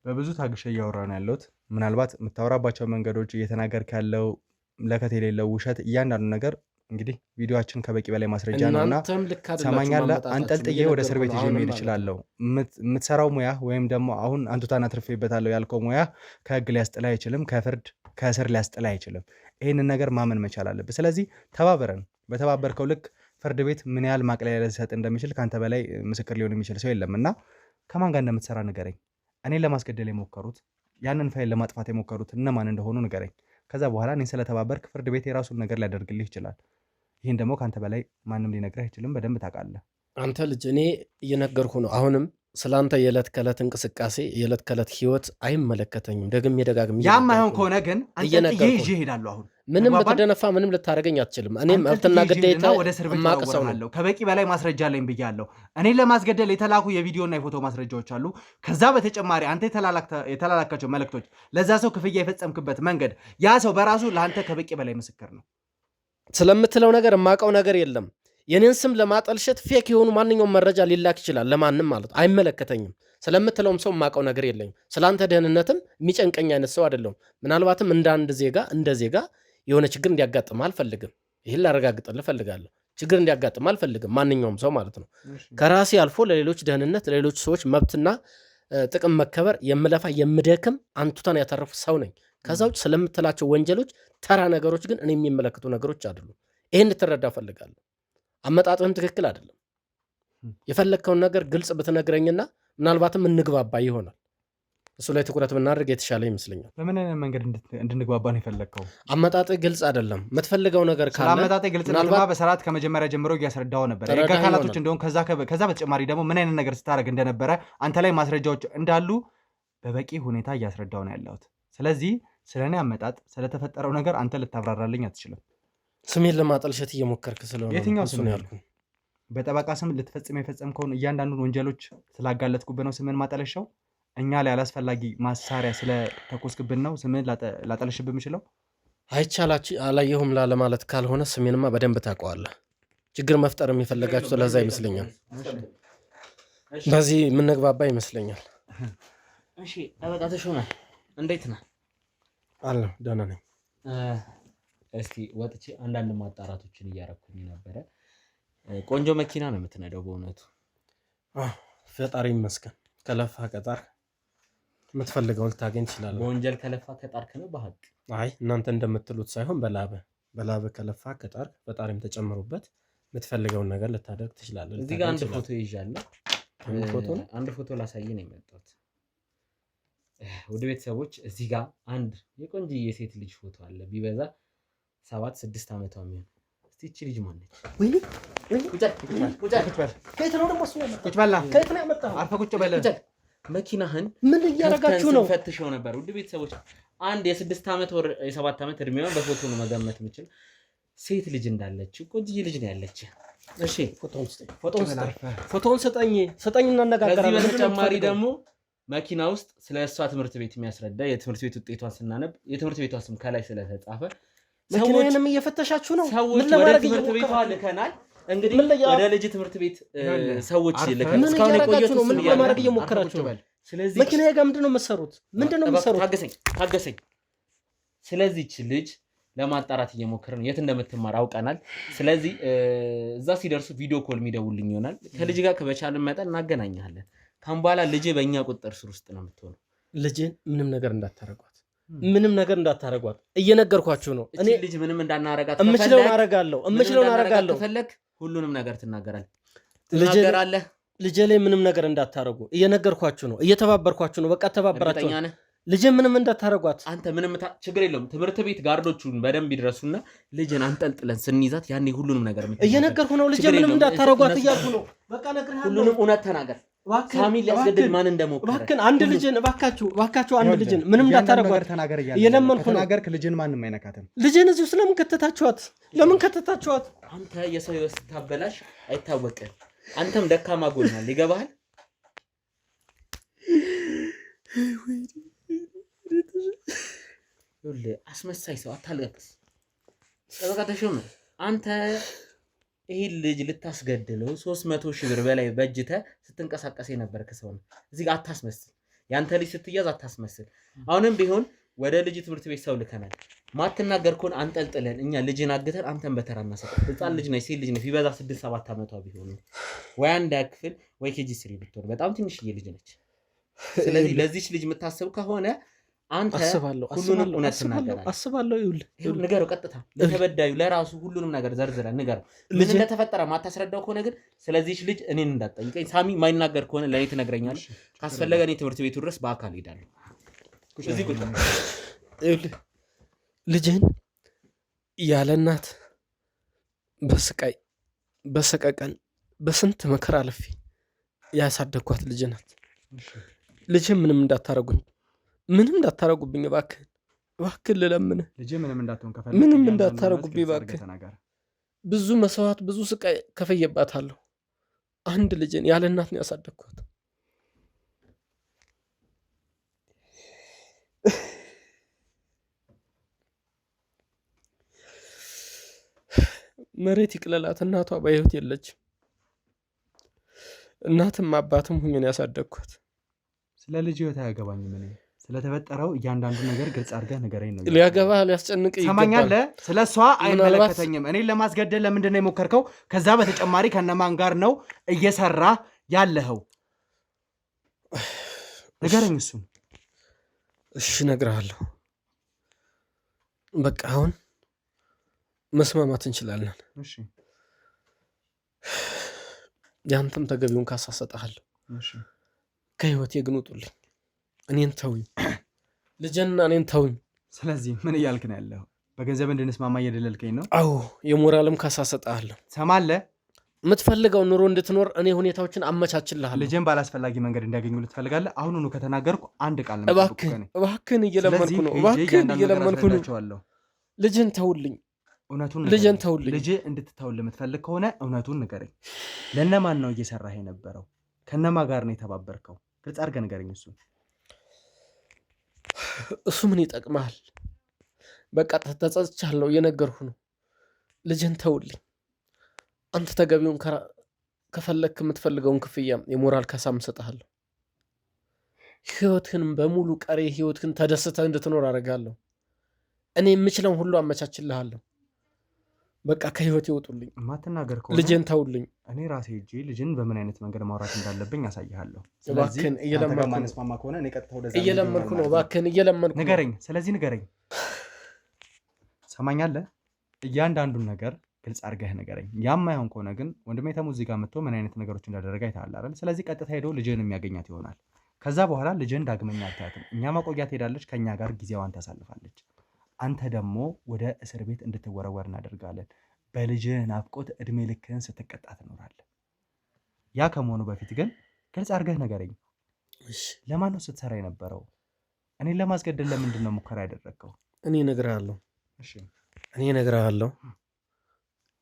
በብዙ ታግሼ እያወራ ነው ያለሁት። ምናልባት የምታወራባቸው መንገዶች፣ እየተናገርክ ያለው ለከት የሌለው ውሸት፣ እያንዳንዱ ነገር እንግዲህ ቪዲዮችን ከበቂ በላይ ማስረጃ ነውና ሰማኛለህ። አንጠልጥዬ ወደ እስር ቤት ይዤ መሄድ እችላለሁ። የምትሰራው ሙያ ወይም ደግሞ አሁን አንቱታን አትርፌበታለሁ ያልከው ሙያ ከህግ ሊያስጥላ አይችልም፣ ከፍርድ ከእስር ሊያስጥላ አይችልም። ይህንን ነገር ማመን መቻል አለብህ። ስለዚህ ተባበረን። በተባበርከው ልክ ፍርድ ቤት ምን ያህል ማቅለያ ሊሰጥ እንደሚችል ከአንተ በላይ ምስክር ሊሆን የሚችል ሰው የለም እና ከማን ጋር እንደምትሰራ ንገረኝ። እኔን ለማስገደል የሞከሩት ያንን ፋይል ለማጥፋት የሞከሩት እነማን እንደሆኑ ንገረኝ። ከዛ በኋላ እኔን ስለተባበርክ ፍርድ ቤት የራሱን ነገር ሊያደርግልህ ይችላል። ይህን ደግሞ ከአንተ በላይ ማንም ሊነግርህ አይችልም። በደንብ ታውቃለህ። አንተ ልጅ እኔ እየነገርኩ ነው። አሁንም ስለአንተ የዕለት ከዕለት እንቅስቃሴ የዕለት ከዕለት ህይወት አይመለከተኝም። ደግሜ ደጋግሜ ያም አይሆን ከሆነ ግን አንጠልጥዬ ይዤ እሄዳለሁ። አሁን ምንም ብትደነፋ ምንም ልታደርገኝ አትችልም። እኔም መብትና ግዴታ ወደ እስር ቤት እወርውርሃለሁ። ከበቂ በላይ ማስረጃ አለኝ ብያለሁ። እኔን ለማስገደል የተላኩ የቪዲዮና የፎቶ ማስረጃዎች አሉ። ከዛ በተጨማሪ አንተ የተላላካቸው መልእክቶች፣ ለዛ ሰው ክፍያ የፈጸምክበት መንገድ፣ ያ ሰው በራሱ ለአንተ ከበቂ በላይ ምስክር ነው። ስለምትለው ነገር የማውቀው ነገር የለም። የኔን ስም ለማጠልሸት ፌክ የሆኑ ማንኛውም መረጃ ሊላክ ይችላል፣ ለማንም ማለት አይመለከተኝም። ስለምትለውም ሰው የማውቀው ነገር የለኝም። ስለአንተ ደህንነትም የሚጨንቀኝ አይነት ሰው አይደለሁም። ምናልባትም እንደ ዜጋ የሆነ ችግር እንዲያጋጥም አልፈልግም። ይህን ላረጋግጥልህ እፈልጋለሁ። ችግር እንዲያጋጥም አልፈልግም፣ ማንኛውም ሰው ማለት ነው። ከራሴ አልፎ ለሌሎች ደህንነት፣ ለሌሎች ሰዎች መብትና ጥቅም መከበር የምለፋ የምደክም አንቱታን ያተረፉ ሰው ነኝ። ከዛ ውጭ ስለምትላቸው ወንጀሎች፣ ተራ ነገሮች ግን እኔ የሚመለከቱ ነገሮች አይደሉም። ይህን እንድትረዳ እፈልጋለሁ። አመጣጥህም ትክክል አይደለም። የፈለግከውን ነገር ግልጽ ብትነግረኝና ምናልባትም እንግባባ ይሆናል። እሱ ላይ ትኩረት ብናደርግ የተሻለ ይመስለኛል። በምን አይነት መንገድ እንድንግባባ ነው የፈለግከው? አመጣጥህ ግልጽ አይደለም። የምትፈልገው ነገር ካለ አመጣጥህ ግልጽ ነውና በሰዓት ከመጀመሪያ ጀምሮ እያስረዳው ነበር። የህግ አካላቶች እንደሆነ ከዛ በተጨማሪ ደግሞ ምን አይነት ነገር ስታደርግ እንደነበረ አንተ ላይ ማስረጃዎች እንዳሉ በበቂ ሁኔታ እያስረዳው ነው ያለሁት። ስለዚህ ስለኔ አመጣጥ ስለተፈጠረው ነገር አንተ ልታብራራልኝ አትችልም። ስሜን ለማጠልሸት እየሞከርክ ስለሆነ የትኛው ስም ያልኩ? በጠበቃ ስም ልትፈጽም የፈጸምከውን እያንዳንዱን ወንጀሎች ስላጋለጥኩብህ ነው ስምን ማጠለሻው? እኛ ላይ አላስፈላጊ ማሳሪያ ስለተኮስክብን ነው ስምን ላጠለሽብህ የምችለው? አይቻላች አላየሁም ላለማለት ካልሆነ ስሜንማ በደንብ ታውቀዋለህ። ችግር መፍጠር የሚፈለጋችሁ ስለዛ ይመስለኛል። በዚህ የምንግባባ ይመስለኛል። እሺ ጠበቃ ተሾመ እንዴት ነህ? አለሁ ደህና ነኝ። እስቲ ወጥቼ አንዳንድ ማጣራቶችን እያረኩኝ ነበረ። ቆንጆ መኪና ነው የምትነዳው በእውነቱ። ፈጣሪ ይመስገን። ከለፋ ከጣር የምትፈልገውን ልታገኝ ትችላለህ። በወንጀል ከለፋ ከጣርክ ነው በሀቅ? አይ እናንተ እንደምትሉት ሳይሆን በላብ ከለፋ ከጣር ፈጣሪም ተጨምሮበት የምትፈልገውን ነገር ልታደርግ ትችላለህ። እዚህ ጋር አንድ ፎቶ ይዣለሁ። አንድ ፎቶ ላሳይ ነው የመጣሁት። ውድ ቤተሰቦች እዚህ ጋር አንድ የቆንጆ የሴት ልጅ ፎቶ አለ። ቢበዛ 7-6 ዓመቷ የሚሆን እስቲ እቺ ልጅ ማን ነች? ወይኔ ከየት ነው ደግሞ እሱ ያመጣው? ቁጭ በላ ከየት ነው ያመጣው? አርፈህ ቁጭ በል። መኪናህን ምን እያደረጋችሁ ነው? ፈትሸው ነበር። ውድ ቤተሰቦች አንድ የ6 ዓመት ወር የ7 ዓመት እድሜዋን በፎቶ ነው መገመት የምችል ሴት ልጅ እንዳለች ቆንጆ ልጅ ነው ያለች። እሺ ፎቶውን ስጠኝና እነጋገራለን። ከዚህ በተጨማሪ ደግሞ መኪና ውስጥ ስለ እሷ ትምህርት ቤት የሚያስረዳ የትምህርት ቤት ውጤቷን ስናነብ የትምህርት ቤቷ ስም ከላይ ስለተጻፈ መኪናዬንም እየፈተሻችሁ ነው። ሰዎች ወደ ትምህርት ቤቷ ልከናል። እንግዲህ ወደ ልጅ ትምህርት ቤት ሰዎች ልከናል። እስካሁን የቆየሁት ምን ለማድረግ እየሞከራችሁ ነው? ስለዚህ መኪናዬ ጋር ምንድነው የምትሰሩት? ታገሰኝ። ስለዚህች ልጅ ለማጣራት እየሞከርን የት እንደምትማር አውቀናል። ስለዚህ እዛ ሲደርሱ ቪዲዮ ኮል የሚደውልኝ ይሆናል። ከልጅ ጋር ከበቻልን መጠን እናገናኛለን። ካም በኋላ ልጅ በእኛ ቁጥጥር ስር ውስጥ ነው የምትሆነው። ልጅን ምንም ነገር እንዳታረጓት እየነገርኳችሁ ነው። እኔ ልጅ ምንም እንዳናረጋት እምችለውን አረጋለሁ። ከፈለክ ሁሉንም ነገር ትናገራለህ። ልጅ ላይ ምንም ነገር እንዳታረጉ እየነገርኳችሁ ነው። እየተባበርኳችሁ ነው። በቃ ተባበራችሁ። ልጅን ምንም እንዳታረጓት። አንተ ምንም ችግር የለውም። ትምህርት ቤት ጋርዶቹን በደንብ ይድረሱና ልጅን አንጠልጥለን ስንይዛት ያኔ ሁሉንም ነገር እየነገርኩ ነው። ልጅ ምንም እንዳታረጓት እያልኩ ነው። በቃ ነግሬሃለሁ። ሁሉንም እውነት ተናገር። ሳሚ ሊያስገድል ማን እንደሞከረ እባክህ አንድ ልጅን እባካችሁ አንድ ልጅን ምንም እንዳታረጓት እየለመንኩ ነው። ተናገርክ። ልጅን ማንም አይነካትም። ልጅን እዚሁ ስለምን ከተታችኋት? አንተ የሰው ህይወት ስታበላሽ አይታወቅም። አንተም ደካማ ጎናል ይገባሃል። አስመሳይ ሰው አታልቀስ። ጠበቃ ተሾመ አንተ ይሄን ልጅ ልታስገድለው 300,000 ብር በላይ በእጅተህ ስትንቀሳቀስ የነበርክ ሰው ነው። እዚህ ጋር አታስመስል። ያንተ ልጅ ስትያዝ አታስመስል። አሁንም ቢሆን ወደ ልጅ ትምህርት ቤት ሰው ልከናል። ማትናገር ከሆነ አንጠልጥለን እኛ ልጅን አግተን አንተን በተራ እናሰጣለን። ህፃን ልጅ ነች፣ ሴት ልጅ ነች። ቢበዛ 6-7 ዓመቷ ቢሆን ወይ አንድ ክፍል ወይ KG3 ብትሆን በጣም ትንሽዬ ልጅ ነች። ስለዚህ ለዚች ልጅ የምታስብ ከሆነ አንተ ሁሉንም እውነት ትናገራለህ። አስባለሁ። ይኸውልህ ንገረው፣ ቀጥታ ለተበዳዩ ለራሱ ሁሉንም ነገር ዘርዝረህ ንገረው። ምን እንደተፈጠረ ማታስረዳው ከሆነ ግን ስለዚህች ልጅ እኔን እንዳትጠይቀኝ። ሳሚ ማይናገር ከሆነ ለኔ ትነግረኛለህ። ካስፈለገ እኔ ትምህርት ቤቱ ድረስ በአካል ሄዳለሁ። እዚህ ቁጭ ይኸውልህ ልጅህን ያለ እናት በስቃይ በሰቀቀን በስንት መከራ አልፌ ያሳደግኳት ልጅ ናት። ልጅህን ምንም እንዳታረጉብኝ እባክህን ልለምንህ። ልጅ ምንም እንዳታረጉብኝ እባክህ። ብዙ መስዋዕት ብዙ ስቃይ ከፈየባታለሁ። አንድ ልጅን ያለ እናት ነው ያሳደግኳት። መሬት ይቅለላት፣ እናቷ በሕይወት የለችም። እናትም አባትም ሁኜ ነው ያሳደግኳት። ስለ ልጅ ህይወት አያገባኝም። እኔ ስለተፈጠረው እያንዳንዱ ነገር ግልጽ አድርገህ ንገረኝ ነው። ሊያገባህ ሊያስጨንቅ ይገባል። ሰማኛለህ? ስለ እሷ አይመለከተኝም። እኔን ለማስገደል ለምንድን ነው የሞከርከው? ከዛ በተጨማሪ ከነማን ጋር ነው እየሰራ ያለኸው? ንገረኝ እሱን። እሺ እነግርሃለሁ። በቃ አሁን መስማማት እንችላለን። እሺ ያንተም ተገቢውን ካሳ እሰጥሃለሁ። እሺ ከህይወቴ ግን ውጡልኝ። እኔን ተውኝ፣ ልጅና እኔን ተውኝ። ስለዚህ ምን እያልክ ነው ያለው? በገንዘብ እንድንስማማ እየደለልከኝ ነው? አዎ የሞራልም ካሳ እሰጥሃለሁ። ሰማለህ? የምትፈልገው ኑሮ እንድትኖር እኔ ሁኔታዎችን አመቻችልሃለሁ። ልጅን ባላስፈላጊ መንገድ እንዲያገኙ ልትፈልጋለህ? አሁኑኑ ከተናገርኩ አንድ ቃል ነው። እባክህን እየለመንኩ ነው። ልጅን ተውልኝ። ልጅን ተውልኝ። ልጅ እንድትተውል የምትፈልግ ከሆነ እውነቱን ንገረኝ። ለነማን ነው እየሰራህ የነበረው? ከነማ ጋር ነው የተባበርከው? ግልጽ አድርገህ ንገረኝ። እሱ ምን ይጠቅማል? በቃ ተጸጽቻለሁ፣ እየነገርኩ ነው። ልጅን ተውልኝ። አንተ ተገቢውን ከፈለክ የምትፈልገውን ክፍያ የሞራል ካሳም እሰጥሃለሁ። ህይወትህን በሙሉ ቀሪ ህይወትህን ተደስተህ እንድትኖር አደርጋለሁ። እኔ የምችለውን ሁሉ አመቻችልሃለሁ። በቃ ከህይወት ይወጡልኝ። ማትናገር ከሆነ ልጅን ተውልኝ። እኔ ራሴ ሄጄ ልጅን በምን አይነት መንገድ ማውራት እንዳለብኝ አሳይሃለሁ። እባክህን እየለመንኩ ነው። እባክህን እየለመንኩ ነው። ንገረኝ። ስለዚህ ንገረኝ። ሰማኛለህ? እያንዳንዱን ነገር ግልጽ አድርገህ ንገረኝ። ያም አይሆን ከሆነ ግን ወንድሜ ተሙ እዚህ ጋር መጥቶ ምን አይነት ነገሮች እንዳደረገ አይተሃል አይደል? ስለዚህ ቀጥታ ሄዶ ልጅህን የሚያገኛት ይሆናል። ከዛ በኋላ ልጅን ዳግመኛ አታያትም። እኛ ማቆያ ትሄዳለች፣ ከኛ ጋር ጊዜዋን ታሳልፋለች። አንተ ደግሞ ወደ እስር ቤት እንድትወረወር እናደርጋለን። በልጅህ ናፍቆት እድሜ ልክህን ስትቀጣ ትኖራለህ። ያ ከመሆኑ በፊት ግን ግልጽ አድርገህ ንገረኝ። ለማን ነው ስትሰራ የነበረው? እኔን ለማስገደል ለምንድን ነው ሙከራ ያደረግከው? እኔ እነግርሃለሁ።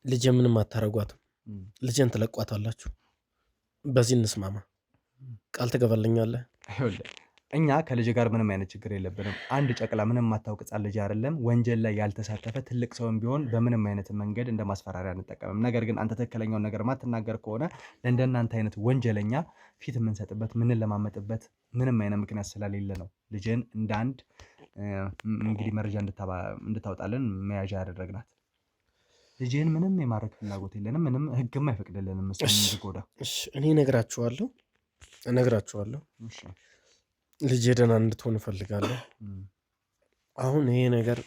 ልጄ ምንም አታረጓትም። ልጄን ትለቋታላችሁ። በዚህ እንስማማ። ቃል ትገባልኛለህ? እኛ ከልጅ ጋር ምንም አይነት ችግር የለብንም። አንድ ጨቅላ ምንም ማታውቅ ሕፃን ልጅ አይደለም። ወንጀል ላይ ያልተሳተፈ ትልቅ ሰውም ቢሆን በምንም አይነት መንገድ እንደ ማስፈራሪያ አንጠቀምም። ነገር ግን አንተ ትክክለኛውን ነገር ማትናገር ከሆነ ለእንደናንተ አይነት ወንጀለኛ ፊት የምንሰጥበት ምንለማመጥበት ምንም አይነት ምክንያት ስለሌለ ነው ልጅን እንደ አንድ እንግዲህ መረጃ እንድታወጣልን መያዣ ያደረግናት። ልጅን ምንም የማድረግ ፍላጎት የለንም። ምንም ህግም አይፈቅድልንም እሱን እንድጎዳ። እኔ እነግራችኋለሁ። ልጄ ደህና እንድትሆን እፈልጋለሁ። አሁን ይሄ ነገር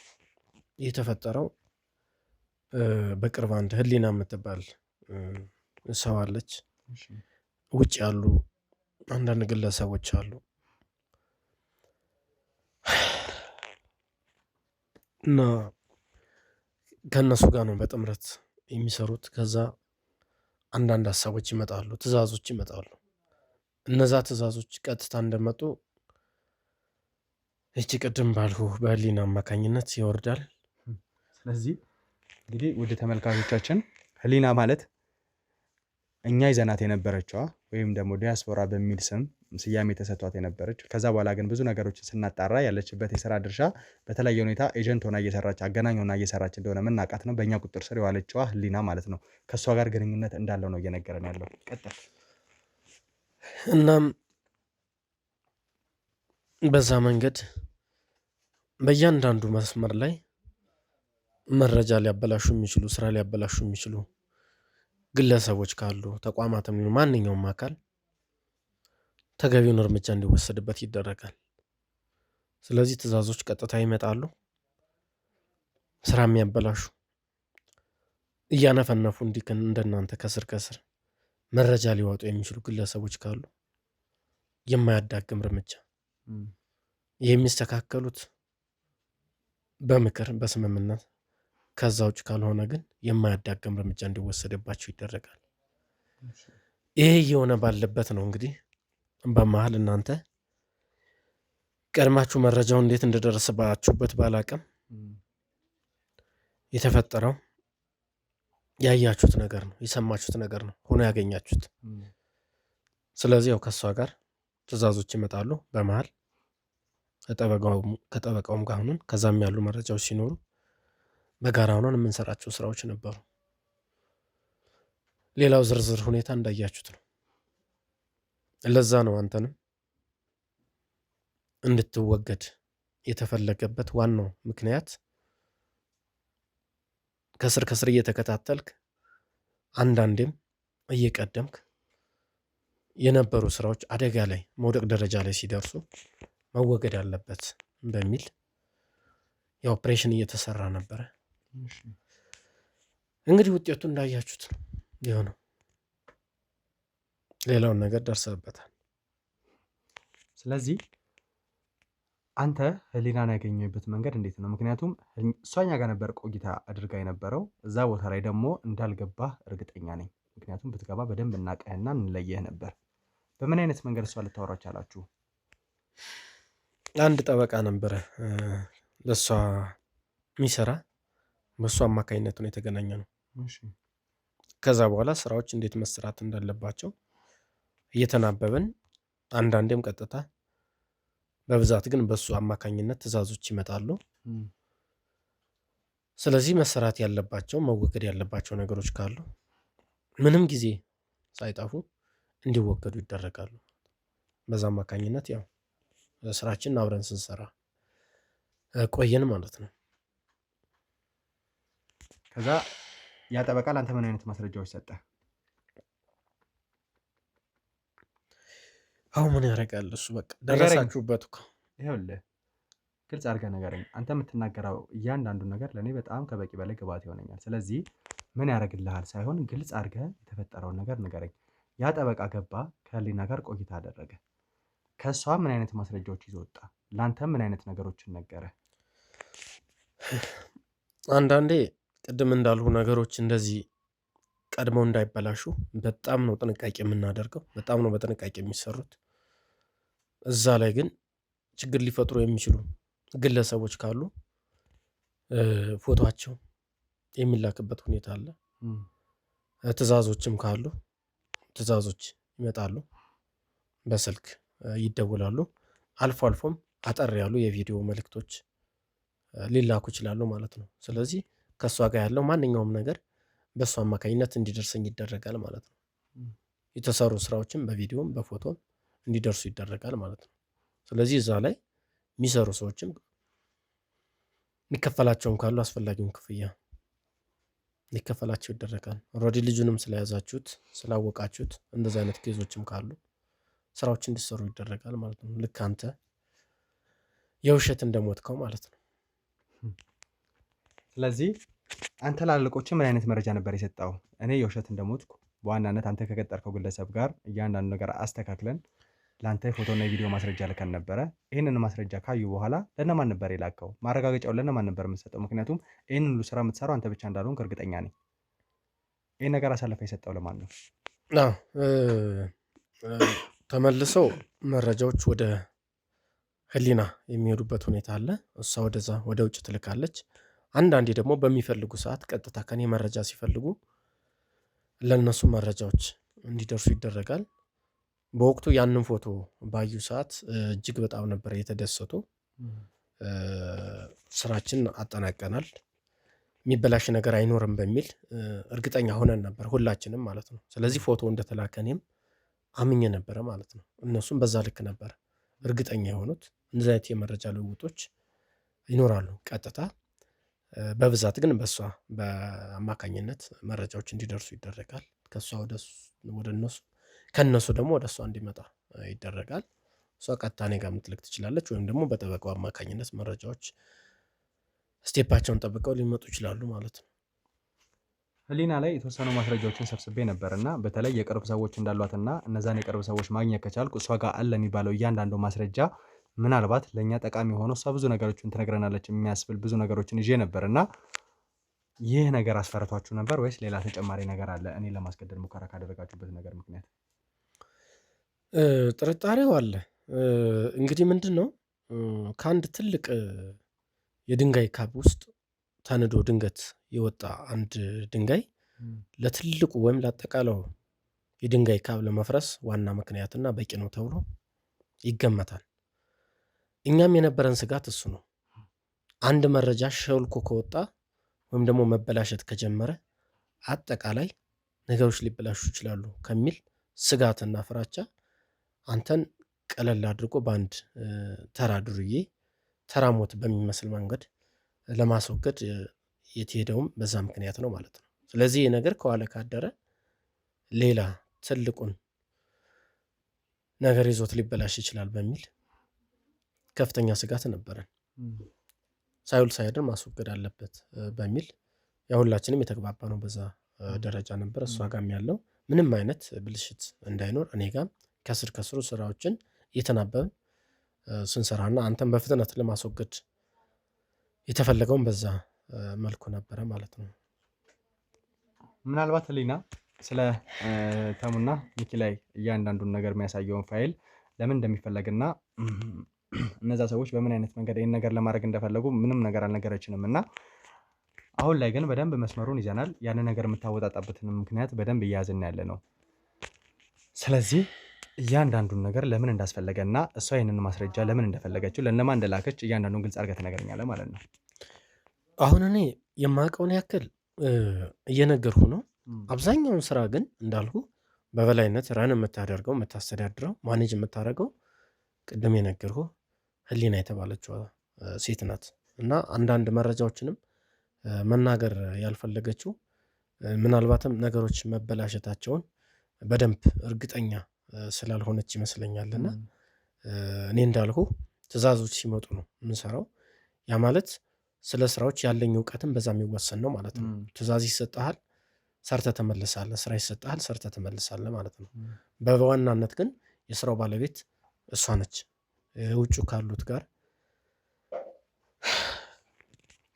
የተፈጠረው በቅርብ አንድ ህሊና የምትባል ሰው አለች። ውጭ ያሉ አንዳንድ ግለሰቦች አሉ እና ከእነሱ ጋር ነው በጥምረት የሚሰሩት። ከዛ አንዳንድ ሀሳቦች ይመጣሉ፣ ትዕዛዞች ይመጣሉ። እነዛ ትዕዛዞች ቀጥታ እንደመጡ እቺ ቅድም ባልሁ በህሊና አማካኝነት ይወርዳል። ስለዚህ እንግዲህ ውድ ተመልካቾቻችን ህሊና ማለት እኛ ይዘናት የነበረችዋ ወይም ደግሞ ዲያስፖራ በሚል ስያሜ ተሰጥቷት የነበረች፣ ከዛ በኋላ ግን ብዙ ነገሮችን ስናጣራ ያለችበት የስራ ድርሻ በተለያየ ሁኔታ ኤጀንት ሆና እየሰራች አገናኝ ሆና እየሰራች እንደሆነ ምናቃት ነው። በእኛ ቁጥር ስር የዋለችዋ ህሊና ማለት ነው። ከእሷ ጋር ግንኙነት እንዳለው ነው እየነገረን ያለው። ቀጥል። እናም በዛ መንገድ በእያንዳንዱ መስመር ላይ መረጃ ሊያበላሹ የሚችሉ ስራ ሊያበላሹ የሚችሉ ግለሰቦች ካሉ ተቋማትም ይሁን ማንኛውም አካል ተገቢውን እርምጃ እንዲወሰድበት ይደረጋል። ስለዚህ ትዕዛዞች ቀጥታ ይመጣሉ። ስራ የሚያበላሹ እያነፈነፉ እንዲክን እንደናንተ ከስር ከስር መረጃ ሊወጡ የሚችሉ ግለሰቦች ካሉ የማያዳግም እርምጃ የሚስተካከሉት በምክር በስምምነት፣ ከዛ ውጭ ካልሆነ ግን የማያዳግም እርምጃ እንዲወሰድባቸው ይደረጋል። ይሄ እየሆነ ባለበት ነው እንግዲህ በመሀል እናንተ ቀድማችሁ መረጃው እንዴት እንደደረሰባችሁበት ባላቅም የተፈጠረው ያያችሁት ነገር ነው፣ የሰማችሁት ነገር ነው ሆኖ ያገኛችሁት። ስለዚህ ያው ከሷ ጋር ትዕዛዞች ይመጣሉ በመሀል ከጠበቃውም ጋር ሆነን ከዛም ያሉ መረጃዎች ሲኖሩ በጋራ ሆነን የምንሰራቸው ስራዎች ነበሩ። ሌላው ዝርዝር ሁኔታ እንዳያችሁት ነው። ለዛ ነው አንተንም እንድትወገድ የተፈለገበት ዋናው ምክንያት ከስር ከስር እየተከታተልክ አንዳንዴም እየቀደምክ የነበሩ ስራዎች አደጋ ላይ መውደቅ ደረጃ ላይ ሲደርሱ መወገድ አለበት በሚል የኦፕሬሽን እየተሰራ ነበረ። እንግዲህ ውጤቱ እንዳያችሁት ነው የሆነው። ሌላውን ነገር ደርሰበታል። ስለዚህ አንተ ህሊናን ያገኘበት መንገድ እንዴት ነው? ምክንያቱም እሷኛ ጋር ነበር ቆይታ አድርጋ የነበረው። እዛ ቦታ ላይ ደግሞ እንዳልገባህ እርግጠኛ ነኝ። ምክንያቱም ብትገባ በደንብ እናቀህና እንለየህ ነበር። በምን አይነት መንገድ እሷ ልታወራች አላችሁ? አንድ ጠበቃ ነበረ ለእሷ የሚሰራ፣ በእሷ አማካኝነት ነው የተገናኘ ነው። ከዛ በኋላ ስራዎች እንዴት መስራት እንዳለባቸው እየተናበብን አንዳንዴም ቀጥታ በብዛት ግን በሱ አማካኝነት ትዕዛዞች ይመጣሉ። ስለዚህ መሰራት ያለባቸው መወገድ ያለባቸው ነገሮች ካሉ ምንም ጊዜ ሳይጠፉ እንዲወገዱ ይደረጋሉ። በዛ አማካኝነት ያው ስራችንን አብረን ስንሰራ ቆየን ማለት ነው። ከዛ ያጠበቃል። አንተ ምን አይነት ማስረጃዎች ሰጠ? አሁን ምን ያደርጋል እሱ? በቃ ደረሳችሁበት እኮ። ይኸውልህ ግልጽ አድርገህ ንገረኝ። አንተ የምትናገረው እያንዳንዱ ነገር ለእኔ በጣም ከበቂ በላይ ግብዓት ይሆነኛል። ስለዚህ ምን ያደርግልሃል ሳይሆን ግልጽ አድርገህ የተፈጠረውን ነገር ንገረኝ። ያ ጠበቃ ገባ፣ ከህሊና ጋር ቆይታ አደረገ። ከእሷ ምን አይነት ማስረጃዎች ይዞ ወጣ? ለአንተ ምን አይነት ነገሮችን ነገረ? አንዳንዴ ቅድም እንዳልሁ ነገሮች እንደዚህ ቀድመው እንዳይበላሹ በጣም ነው ጥንቃቄ የምናደርገው። በጣም ነው በጥንቃቄ የሚሰሩት። እዛ ላይ ግን ችግር ሊፈጥሩ የሚችሉ ግለሰቦች ካሉ ፎቶቸው የሚላክበት ሁኔታ አለ። ትዕዛዞችም ካሉ ትዕዛዞች ይመጣሉ፣ በስልክ ይደውላሉ። አልፎ አልፎም አጠር ያሉ የቪዲዮ መልእክቶች ሊላኩ ይችላሉ ማለት ነው። ስለዚህ ከእሷ ጋር ያለው ማንኛውም ነገር በእሱ አማካኝነት እንዲደርሰኝ ይደረጋል ማለት ነው። የተሰሩ ስራዎችም በቪዲዮም በፎቶም እንዲደርሱ ይደረጋል ማለት ነው። ስለዚህ እዛ ላይ የሚሰሩ ሰዎችም ሊከፈላቸውም ካሉ አስፈላጊውን ክፍያ ሊከፈላቸው ይደረጋል። ኦልሬዲ ልጁንም ስለያዛችሁት ስላወቃችሁት እንደዚህ አይነት ኬዞችም ካሉ ስራዎች እንዲሰሩ ይደረጋል ማለት ነው። ልክ አንተ የውሸት እንደሞትከው ማለት ነው። ስለዚህ አንተ ላለቆች ምን አይነት መረጃ ነበር የሰጠው? እኔ የውሸት እንደሞትኩ በዋናነት አንተ ከቀጠርከው ግለሰብ ጋር እያንዳንዱ ነገር አስተካክለን ለአንተ ፎቶና የቪዲዮ ማስረጃ ልከን ነበረ። ይህንን ማስረጃ ካዩ በኋላ ለነማን ነበር የላከው? ማረጋገጫውን ለነማን ነበር የምትሰጠው? ምክንያቱም ይህንን ሁሉ ስራ የምትሰራው አንተ ብቻ እንዳልሆንክ እርግጠኛ ነኝ። ይህን ነገር አሳልፈ የሰጠው ለማን ነው? ተመልሰው መረጃዎች ወደ ህሊና የሚሄዱበት ሁኔታ አለ። እሷ ወደዛ ወደ ውጭ ትልካለች። አንዳንዴ ደግሞ በሚፈልጉ ሰዓት ቀጥታ ከኔ መረጃ ሲፈልጉ ለነሱ መረጃዎች እንዲደርሱ ይደረጋል። በወቅቱ ያንን ፎቶ ባዩ ሰዓት እጅግ በጣም ነበር የተደሰቱ። ስራችን አጠናቀናል፣ የሚበላሽ ነገር አይኖርም በሚል እርግጠኛ ሆነን ነበር ሁላችንም ማለት ነው። ስለዚህ ፎቶ እንደተላከ እኔም አምኜ ነበረ ማለት ነው። እነሱም በዛ ልክ ነበር እርግጠኛ የሆኑት። እንደዚህ አይነት የመረጃ ልውውጦች ይኖራሉ ቀጥታ። በብዛት ግን በእሷ በአማካኝነት መረጃዎች እንዲደርሱ ይደረጋል። ከእሷ ወደ እነሱ፣ ከእነሱ ደግሞ ወደ እሷ እንዲመጣ ይደረጋል። እሷ ቀጥታ እኔ ጋር ምትልክ ትችላለች፣ ወይም ደግሞ በጠበቃው አማካኝነት መረጃዎች ስቴፓቸውን ጠብቀው ሊመጡ ይችላሉ ማለት ነው። ህሊና ላይ የተወሰኑ ማስረጃዎችን ሰብስቤ ነበር እና በተለይ የቅርብ ሰዎች እንዳሏትና እነዛን የቅርብ ሰዎች ማግኘት ከቻልኩ እሷ ጋር አለ የሚባለው እያንዳንዱ ማስረጃ ምናልባት ለእኛ ጠቃሚ ሆኖ እሷ ብዙ ነገሮችን ትነግረናለች የሚያስብል ብዙ ነገሮችን ይዤ ነበር እና ይህ ነገር አስፈርቷችሁ ነበር ወይስ ሌላ ተጨማሪ ነገር አለ? እኔ ለማስገደድ ሙከራ ካደረጋችሁበት ነገር ምክንያት ጥርጣሬው አለ። እንግዲህ ምንድን ነው ከአንድ ትልቅ የድንጋይ ካብ ውስጥ ተንዶ ድንገት የወጣ አንድ ድንጋይ ለትልቁ ወይም ለአጠቃላው የድንጋይ ካብ ለመፍረስ ዋና ምክንያትና በቂ ነው ተብሎ ይገመታል። እኛም የነበረን ስጋት እሱ ነው። አንድ መረጃ ሸልኮ ከወጣ ወይም ደግሞ መበላሸት ከጀመረ አጠቃላይ ነገሮች ሊበላሹ ይችላሉ ከሚል ስጋትና ፍራቻ አንተን ቀለል አድርጎ በአንድ ተራ ዱርዬ ተራ ሞት በሚመስል መንገድ ለማስወገድ የተሄደውም በዛ ምክንያት ነው ማለት ነው። ስለዚህ ይህ ነገር ከኋላ ካደረ ሌላ ትልቁን ነገር ይዞት ሊበላሽ ይችላል በሚል ከፍተኛ ስጋት ነበረን። ሳይውል ሳያድር ማስወገድ አለበት በሚል ሁላችንም የተግባባ ነው። በዛ ደረጃ ነበር። እሷ ጋም ያለው ምንም አይነት ብልሽት እንዳይኖር እኔ ጋም ከስር ከስሩ ስራዎችን እየተናበብን ስንሰራና አንተም በፍጥነት ለማስወገድ የተፈለገውን በዛ መልኩ ነበረ ማለት ነው። ምናልባት ህሊና ስለ ተሙና ሚኪ ላይ እያንዳንዱን ነገር የሚያሳየውን ፋይል ለምን እንደሚፈለግና እነዛ ሰዎች በምን አይነት መንገድ ይህን ነገር ለማድረግ እንደፈለጉ ምንም ነገር አልነገረችንም እና አሁን ላይ ግን በደንብ መስመሩን ይዘናል። ያንን ነገር የምታወጣጣበትን ምክንያት በደንብ እያያዝን ያለ ነው። ስለዚህ እያንዳንዱን ነገር ለምን እንዳስፈለገ እና እሷ ይህንን ማስረጃ ለምን እንደፈለገችው ለእነማ እንደላከች እያንዳንዱን ግልጽ አድርገህ ትነግረኛለህ ማለት ነው። አሁን እኔ የማውቀውን ያክል እየነገርኩ ነው። አብዛኛውን ስራ ግን እንዳልኩ በበላይነት ራን የምታደርገው የምታስተዳድረው ማኔጅ የምታደርገው ቅድም የነገርኩ ህሊና የተባለችው ሴት ናት እና አንዳንድ መረጃዎችንም መናገር ያልፈለገችው ምናልባትም ነገሮች መበላሸታቸውን በደንብ እርግጠኛ ስላልሆነች ይመስለኛልና እኔ እንዳልኩ ትዕዛዞች ሲመጡ ነው የምንሰራው። ያ ማለት ስለ ስራዎች ያለኝ እውቀትም በዛ የሚወሰን ነው ማለት ነው። ትዕዛዝ ይሰጥሃል፣ ሰርተህ ትመልሳለህ። ስራ ይሰጥሃል፣ ሰርተህ ትመልሳለህ ማለት ነው። በዋናነት ግን የስራው ባለቤት እሷ ነች ውጭ ካሉት ጋር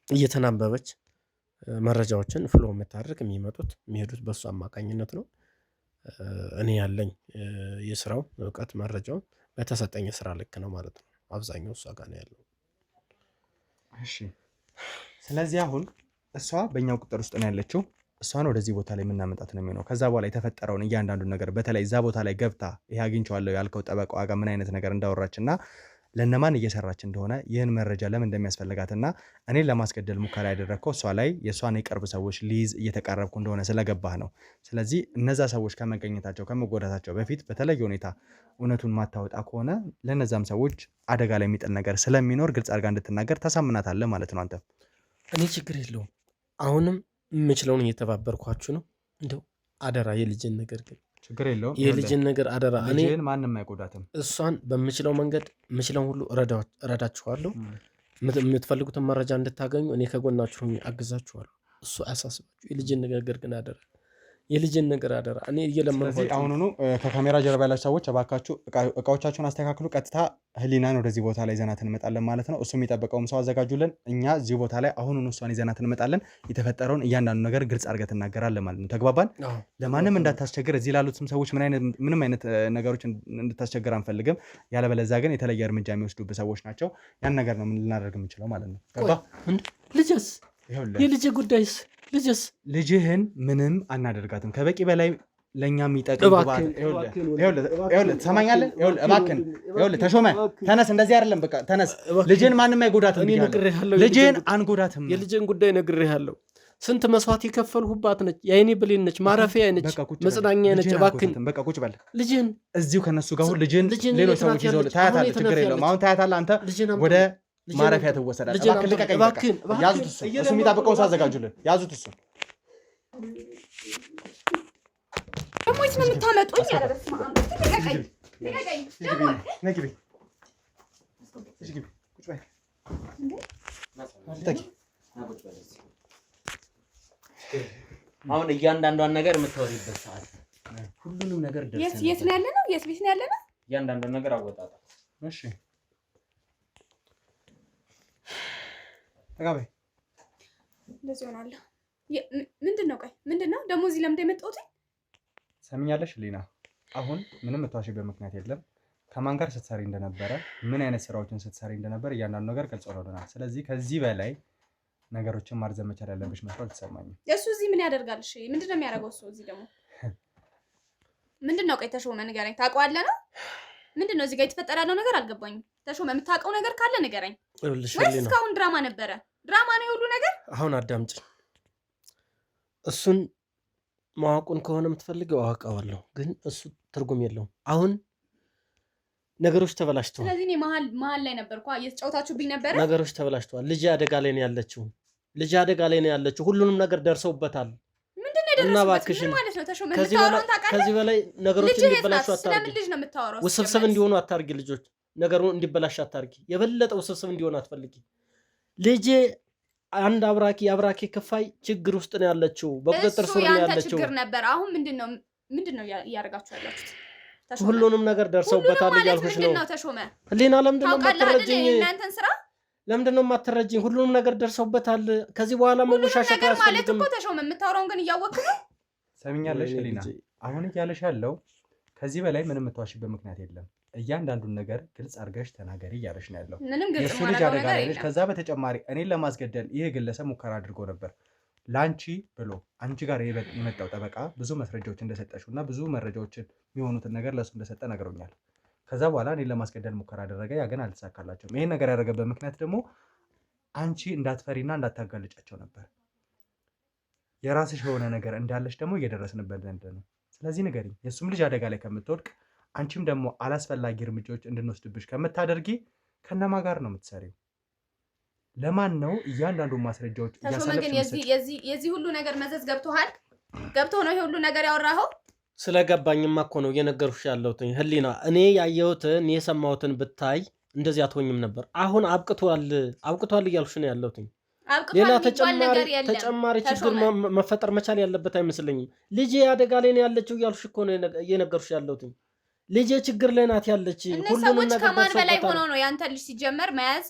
እየተናበበች መረጃዎችን ፍሎ የምታደርግ የሚሄዱት በእሱ አማካኝነት ነው። እኔ ያለኝ የስራው እውቀት መረጃው በተሰጠኝ የስራ ልክ ነው ማለት ነው። አብዛኛው እሷ ጋር ነው ያለው። እሺ ስለዚህ አሁን እሷ በእኛው ቁጥር ውስጥ ነው ያለችው። እሷን ወደዚህ ቦታ ላይ የምናመጣት ነው የሚሆነው። ከዛ በኋላ የተፈጠረውን እያንዳንዱ ነገር በተለይ እዛ ቦታ ላይ ገብታ ይሄ አግኝቼዋለሁ ያልከው ጠበቃዋ ጋር ምን አይነት ነገር እንዳወራችና ለነማን እየሰራች እንደሆነ ይህን መረጃ ለምን እንደሚያስፈልጋትና እኔን ለማስገደል ሙከራ ያደረግከው እሷ ላይ የእሷን የቅርብ ሰዎች ሊይዝ እየተቃረብኩ እንደሆነ ስለገባህ ነው። ስለዚህ እነዛ ሰዎች ከመገኘታቸው ከመጎዳታቸው በፊት በተለየ ሁኔታ እውነቱን ማታወጣ ከሆነ ለነዛም ሰዎች አደጋ ላይ የሚጥል ነገር ስለሚኖር ግልጽ አድርጋ እንድትናገር ታሳምናታለህ ማለት ነው። አንተ እኔ ችግር የለውም አሁንም የምችለውን እየተባበርኳችሁ ነው። እንደው አደራ የልጅን ነገር ግን ችግር የለውም የልጅን ነገር አደራ። እኔ ማንም አይጎዳትም። እሷን በምችለው መንገድ የምችለውን ሁሉ እረዳችኋለሁ። የምትፈልጉትን መረጃ እንድታገኙ እኔ ከጎናችሁ አግዛችኋለሁ። እሱ አያሳስባችሁ። የልጅን ነገር ግን አደራ የልጅን ነገር አደራ። እኔ እየለመንኳችሁ አሁኑኑ ከካሜራ ጀርባ ያላችሁ ሰዎች እባካችሁ እቃዎቻችሁን አስተካክሉ። ቀጥታ ህሊናን ወደዚህ ቦታ ላይ ይዘናት እንመጣለን ማለት ነው። እሱ የሚጠበቀውም ሰው አዘጋጁልን። እኛ እዚህ ቦታ ላይ አሁኑኑ እሷን ይዘናት እንመጣለን። የተፈጠረውን እያንዳንዱ ነገር ግልጽ አድርገህ ትናገራለህ ማለት ነው። ተግባባን? ለማንም እንዳታስቸግር፣ እዚህ ላሉትም ሰዎች ምንም አይነት ነገሮች እንድታስቸግር አንፈልግም። ያለበለዚያ ግን የተለየ እርምጃ የሚወስዱብህ ሰዎች ናቸው። ያን ነገር ነው ምን ልናደርግ የምንችለው ማለት ነው። ገባ? ልጅስ የልጅ ጉዳይስ ልጅህን ምንም አናደርጋትም። ከበቂ በላይ ለኛ የሚጠቅም ትሰማኛለህ? እባክህን ተሾመ ተነስ። እንደዚህ አይደለም በቃ ተነስ። ልጅህን ማንም አይጎዳትም። ልጅህን አንጎዳትም። የልጅህን ጉዳይ ነግሬሃለሁ። ስንት መስዋዕት የከፈልሁባት ነች። የአይኔ ብሌን ነች፣ ማረፊያ ነች፣ መጽናኛ ነች። እባክህን በቃ ቁጭ በል። ልጅህን እዚሁ ከነሱ ጋር ሁን። ልጅህን ሌሎች ሰዎች ይዘው ታያታለህ። ችግር የለውም። አሁን ታያታለህ። አንተ ወደ ማረፊያ ትወሰዳለህ። እባክህን ልቀቀኝ። ያዙት። እሱ የሚጠብቀውን ሰው አዘጋጁልን። ያዙት። እሱ ደግሞ የት ነው የምታመጡኝ? ኧረ በስመ አብ ልቀቀኝ። አሁን እያንዳንዷን ነገር የምታወሪበት ሰዓት ሁሉንም ነገር ደርሰን የት ነው ያለነው? የት ቤት ነው ያለነው? እያንዳንዷን ነገር አወጣጣ። እሺ ተጋበይ። እንደዚህ ሆናለሁ። ምንድን ነው? ቆይ ምንድን ነው ደግሞ እዚህ ለምንድን የመጣሁት? ሰሚኛለሽ ሊና፣ አሁን ምንም የምትዋሽበት ምክንያት የለም። ከማን ጋር ስትሰሪ እንደነበረ፣ ምን አይነት ስራዎችን ስትሰሪ እንደነበረ እያንዳንዱ ነገር ገልጾልናል። ስለዚህ ከዚህ በላይ ነገሮችን ማርዘም መቻል ያለብሽ መስሎ አልተሰማኝም። እሱ እዚህ ምን ያደርጋል? እሺ ምንድን ነው የሚያደርገው እሱ እዚህ ደግሞ? ምንድን ነው? ቆይ ተሾመ ንገረኝ። ታውቀዋለህ ነው? ምንድን ነው እዚህ ጋር የተፈጠረ ያለው ነገር አልገባኝም። ተሾመ የምታውቀው ነገር ካለ ንገረኝ። ወይስ እስካሁን ድራማ ነበረ? ድራማ ነው የሁሉ ነገር? አሁን አዳምጪ። እሱን ማወቁን ከሆነ የምትፈልገው አውቀዋለሁ፣ ግን እሱ ትርጉም የለውም። አሁን ነገሮች ተበላሽተዋል። ስለዚህ እኔ መሀል ላይ ነበርኩ፣ እየተጫወታችሁብኝ ነበረ። ነገሮች ተበላሽተዋል። ልጅ አደጋ ላይ ነው ያለችው። ልጅ አደጋ ላይ ነው ያለችው። ሁሉንም ነገር ደርሰውበታል። ምንድን ነው የደረሰበት? ምን ማለት ነው ተሾመ? ከዚህ በላይ ነገሮች እንዲበላሹ አታርጊ። ስለምን ልጅ ነው የምታወራው? ውስብስብ እንዲሆኑ አታርጊ። ልጆች ነገሩ እንዲበላሽ አታርጊ። የበለጠ ውስብስብ እንዲሆኑ አትፈልጊ። ልጄ አንድ አብራኪ ክፋይ ችግር ውስጥ ነው ያለችው። በቁጥጥር ስር ነው ያለችው። ችግር ነበር። አሁን ምንድነው እያደረጋችሁ ያላችሁት? ሁሉንም ነገር ደርሰውበታል እያልኩሽ ነው። ተሾመ ህሊና፣ ለምንድነው የማትረጂኝ? እናንተን ስራ ለምንድነው የማትረጂኝ? ሁሉንም ነገር ደርሰውበታል። ከዚህ በኋላ መወሻሸት አያስፈልግም ማለት እኮ ተሾመ። የምታወራውን ግን እያወቅህ ነው። ሰሚኛለሽ ህሊና፣ አሁን እያለሽ ያለው ከዚህ በላይ ምንም የምትዋሽበት ምክንያት የለም። እያንዳንዱን ነገር ግልጽ አድርገሽ ተናገሪ እያለሽ ነው ያለው። የእሱ ልጅ አደጋ ላይ ነች። ከዛ በተጨማሪ እኔን ለማስገደል ይህ ግለሰብ ሙከራ አድርጎ ነበር። ለአንቺ ብሎ አንቺ ጋር የመጣው ጠበቃ ብዙ መስረጃዎች እንደሰጠሽው እና ብዙ መረጃዎችን የሚሆኑትን ነገር ለእሱ እንደሰጠ ነግሮኛል። ከዛ በኋላ እኔን ለማስገደል ሙከራ አደረገ። ያ ግን አልተሳካላቸውም። ይህን ነገር ያደረገበት ምክንያት ደግሞ አንቺ እንዳትፈሪና እንዳታጋልጫቸው ነበር። የራስሽ የሆነ ነገር እንዳለሽ ደግሞ እየደረስንበት ነው። ስለዚህ ንገሪኝ፣ የእሱም ልጅ አደጋ ላይ ከምትወድቅ አንቺም ደግሞ አላስፈላጊ እርምጃዎች እንድንወስድብሽ ከምታደርጊ ከነማ ጋር ነው የምትሰሪው? ለማን ነው እያንዳንዱ ማስረጃዎች ግን የዚህ ሁሉ ነገር መዘዝ ገብቶ ነው ይሄ ሁሉ ነገር ያወራኸው? ስለገባኝማ እኮ ነው እየነገርኩሽ ያለሁት ህሊና። እኔ ያየሁትን የሰማሁትን ብታይ እንደዚህ አትሆኝም ነበር። አሁን አብቅቷል እያልኩሽ ነው ያለሁት። ሌላ ተጨማሪ ችግር መፈጠር መቻል ያለበት አይመስለኝም። ልጄ አደጋ ላይ ነው ያለችው እያልኩሽ እኮ ነው እየነገርኩሽ ያለሁት። ልጄ ችግር ላይ ናት ያለች። ሁሉንም ነገር ከማን በላይ ሆነው ነው ያንተ ልጅ ሲጀመር መያዝ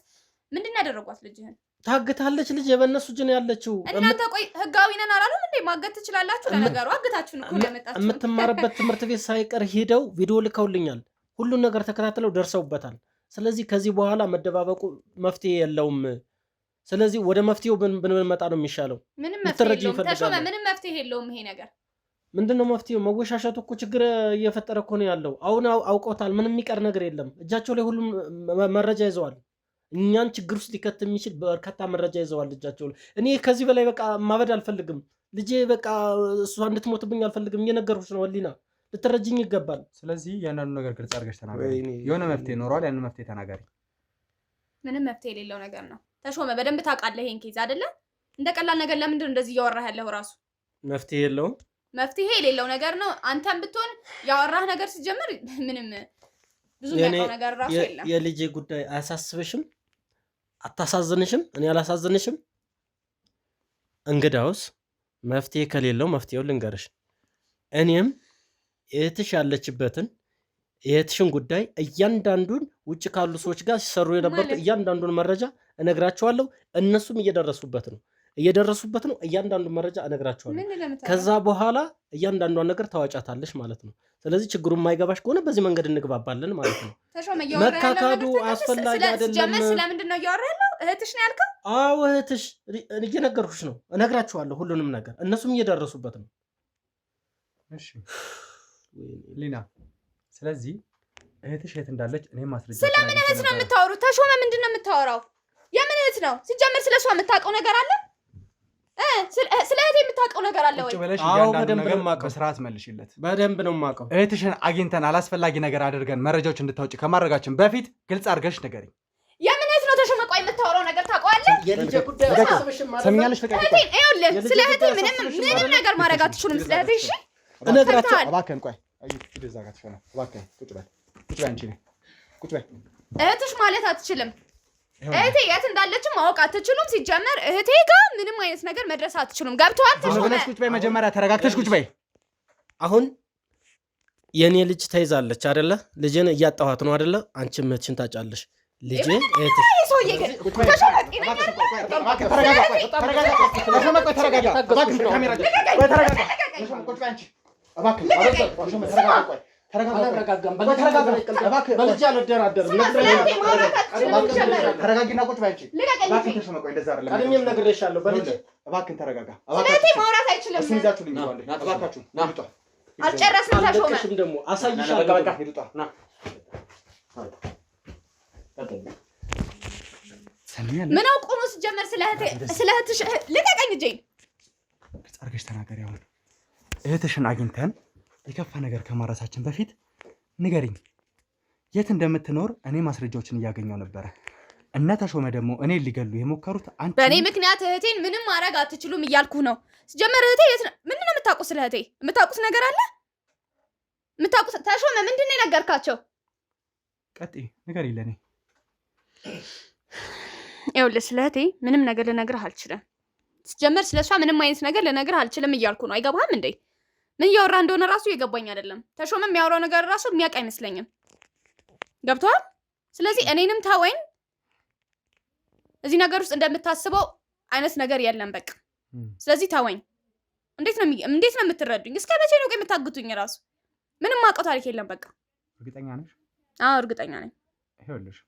ምንድን ያደረጓት? ልጅህን ታግታለች። ልጅ በእነሱ እጅ ነው ያለችው። እናንተ ቆይ ህጋዊ ነን አላሉም እንዴ? ማገት ትችላላችሁ። ለነገሩ አግታችሁን እኮ ለመጣችሁ የምትማርበት ትምህርት ቤት ሳይቀር ሄደው ቪዲዮ ልከውልኛል። ሁሉን ነገር ተከታትለው ደርሰውበታል። ስለዚህ ከዚህ በኋላ መደባበቁ መፍትሄ የለውም። ስለዚህ ወደ መፍትሄው ብንመጣ ነው የሚሻለው። ምንም መፍትሄ የለውም ተሾመ፣ ምንም መፍትሄ የለውም ይሄ ነገር። ምንድነው መፍትሄው? መወሻሸቱ እኮ ችግር እየፈጠረ እኮ ነው ያለው። አሁን አውቀውታል። ምንም የሚቀር ነገር የለም። እጃቸው ላይ ሁሉም መረጃ ይዘዋል። እኛን ችግር ውስጥ ሊከት የሚችል በርካታ መረጃ ይዘዋል እጃቸው ላይ። እኔ ከዚህ በላይ በቃ ማበድ አልፈልግም። ልጄ በቃ እሷ እንድትሞትብኝ አልፈልግም። እየነገርኩሽ ነው ወሊና፣ ልትረጅኝ ይገባል። ስለዚህ ያንዳንዱ ነገር ግልጽ አድርገሽ ተናገሪ። የሆነ መፍትሄ ኖሯል፣ ያንን መፍትሄ ተናገሪ። ምንም መፍትሄ የሌለው ነገር ነው ተሾመ። በደንብ ታውቃለህ ይሄን ኬዝ አይደለ? እንደ ቀላል ነገር ለምንድን ነው እንደዚህ እያወራህ ያለው? ራሱ መፍትሄ የለውም። መፍትሄ የሌለው ነገር ነው። አንተም ብትሆን ያወራህ ነገር ሲጀምር ምንም ብዙ ነገር ራሱ የለም። የልጄ ጉዳይ አያሳስብሽም? አታሳዝንሽም? እኔ አላሳዝንሽም? እንግዳውስ መፍትሄ ከሌለው መፍትሄው ልንገርሽ። እኔም እህትሽ ያለችበትን የእህትሽን ጉዳይ እያንዳንዱን ውጭ ካሉ ሰዎች ጋር ሲሰሩ የነበሩት እያንዳንዱን መረጃ እነግራቸዋለሁ። እነሱም እየደረሱበት ነው እያንዳንዱ መረጃ እነግራቸዋለሁ። ከዛ በኋላ እያንዳንዷን ነገር ታዋጫታለሽ ማለት ነው። ስለዚህ ችግሩ የማይገባሽ ከሆነ በዚህ መንገድ እንግባባለን ማለት ነው። መካካዱ አስፈላጊ አይደለም። ጀመር ስለምንድን ነው እያወራ ያለው? እህትሽ ነው ያልከው? አዎ እህትሽ፣ እየነገርኩሽ ነው። እነግራቸዋለሁ ሁሉንም ነገር፣ እነሱም እየደረሱበት ነው። እሺ ሊና፣ ስለዚህ እህትሽ የት እንዳለች እኔ ማስረጃ። ስለምን እህት ነው የምታወሩት? ተሾመ ምንድን ነው የምታወራው? የምን እህት ነው ሲጀመር? ስለሷ የምታውቀው ነገር አለ? ስለ እህቴ የምታውቀው ነገር አለ ወይ? አዎ በደንብ ነው የማውቀው። በስርዓት መልሽለት። በደንብ ነው የማውቀው። እህትሽን አግኝተን አላስፈላጊ ነገር አድርገን መረጃዎች እንድታውጪ ከማድረጋችን በፊት ግልጽ አድርገሽ ንገሪኝ። የምን እህት ነው ተሾመ? ቆይ የምታወራው ነገር ታውቀዋለህ? የልጄ ጉዳይ አሳስብሽም ማለት ነው። ሰምኛለሽ? ይኸውልህ ስለ እህቴ ምንም ነገር ማድረግ አትችሉም። ስለ እህቴ እሺ እነግራቸው። እባክህን ቆይ፣ እዛ ጋር ትሾና። እባክህን ቁጭ በል አንቺ ነኝ። ቁጭ በል። እህትሽ ማለት አትችልም። እህቴ የት እንዳለችም ማወቅ አትችሉም። ሲጀመር እህቴ ጋር ምንም አይነት ነገር መድረስ አትችሉም። ገብቶሃል? ተሾመነሽ ቁጭ በይ። መጀመሪያ ተረጋግተሽ ቁጭ በይ። አሁን የኔ ልጅ ተይዛለች አይደለ? ልጅን እያጣኋት ነው አይደለ? አንቺም እህትሽን ታጫለሽ። ልጅ እህትሽ ሰውዬ ግን ተረጋጊና ቁጭ በይ አንቺ። እባክህን ተሾመ፣ ቆይ እንደዛ አይደለም። ቀድሜም ነግሬሻለሁ። በልጅ እባክህን ተረጋጋ። ስለዚህ ማውራት አይችልም። እሱን ይዛችሁ ልኝ ነው። እባካችሁ ና። አልጨረስንም። ተሾመ አልደቀሽም ደግሞ አሳይሻለሁ። በቃ ሂዱጣ ና። ምን አውቆ ነው ሲጀመር? ስለ እህትሽ ልቀቀኝ። እጄን ግልጽ አድርገሽ ተናገሪ። አሁን እህትሽን አግኝተን የከፋ ነገር ከማረሳችን በፊት ንገሪኝ። የት እንደምትኖር እኔ ማስረጃዎችን እያገኘው ነበረ። እነ ተሾመ ደግሞ እኔ ሊገሉ የሞከሩት አንቺ በእኔ ምክንያት እህቴን ምንም ማድረግ አትችሉም እያልኩ ነው። ሲጀመር እህቴ የት ነው? ምንድን ነው የምታውቁት? ስለ እህቴ የምታውቁት ነገር አለ? የምታውቁት ተሾመ ምንድን ነው የነገርካቸው? ቀጥይ ንገሪኝ ለእኔ። ይኸውልህ ስለ እህቴ ምንም ነገር ልነግርህ አልችልም። ሲጀመር ስለሷ ምንም አይነት ነገር ልነግርህ አልችልም እያልኩ ነው። አይገባህም እንዴ? ምን እያወራ እንደሆነ ራሱ የገባኝ አይደለም። ተሾመ የሚያወራው ነገር ራሱ የሚያውቅ አይመስለኝም። ገብቶሃል? ስለዚህ እኔንም ታወኝ። እዚህ ነገር ውስጥ እንደምታስበው አይነት ነገር የለም። በቃ ስለዚህ ታወኝ። እንዴት ነው የምትረዱኝ? እስከ መቼ ነው የምታግቱኝ? ራሱ ምንም ማውቀው ታሪክ የለም። በቃ እርግጠኛ ነሽ? አዎ እርግጠኛ ነኝ። ይኸውልሽ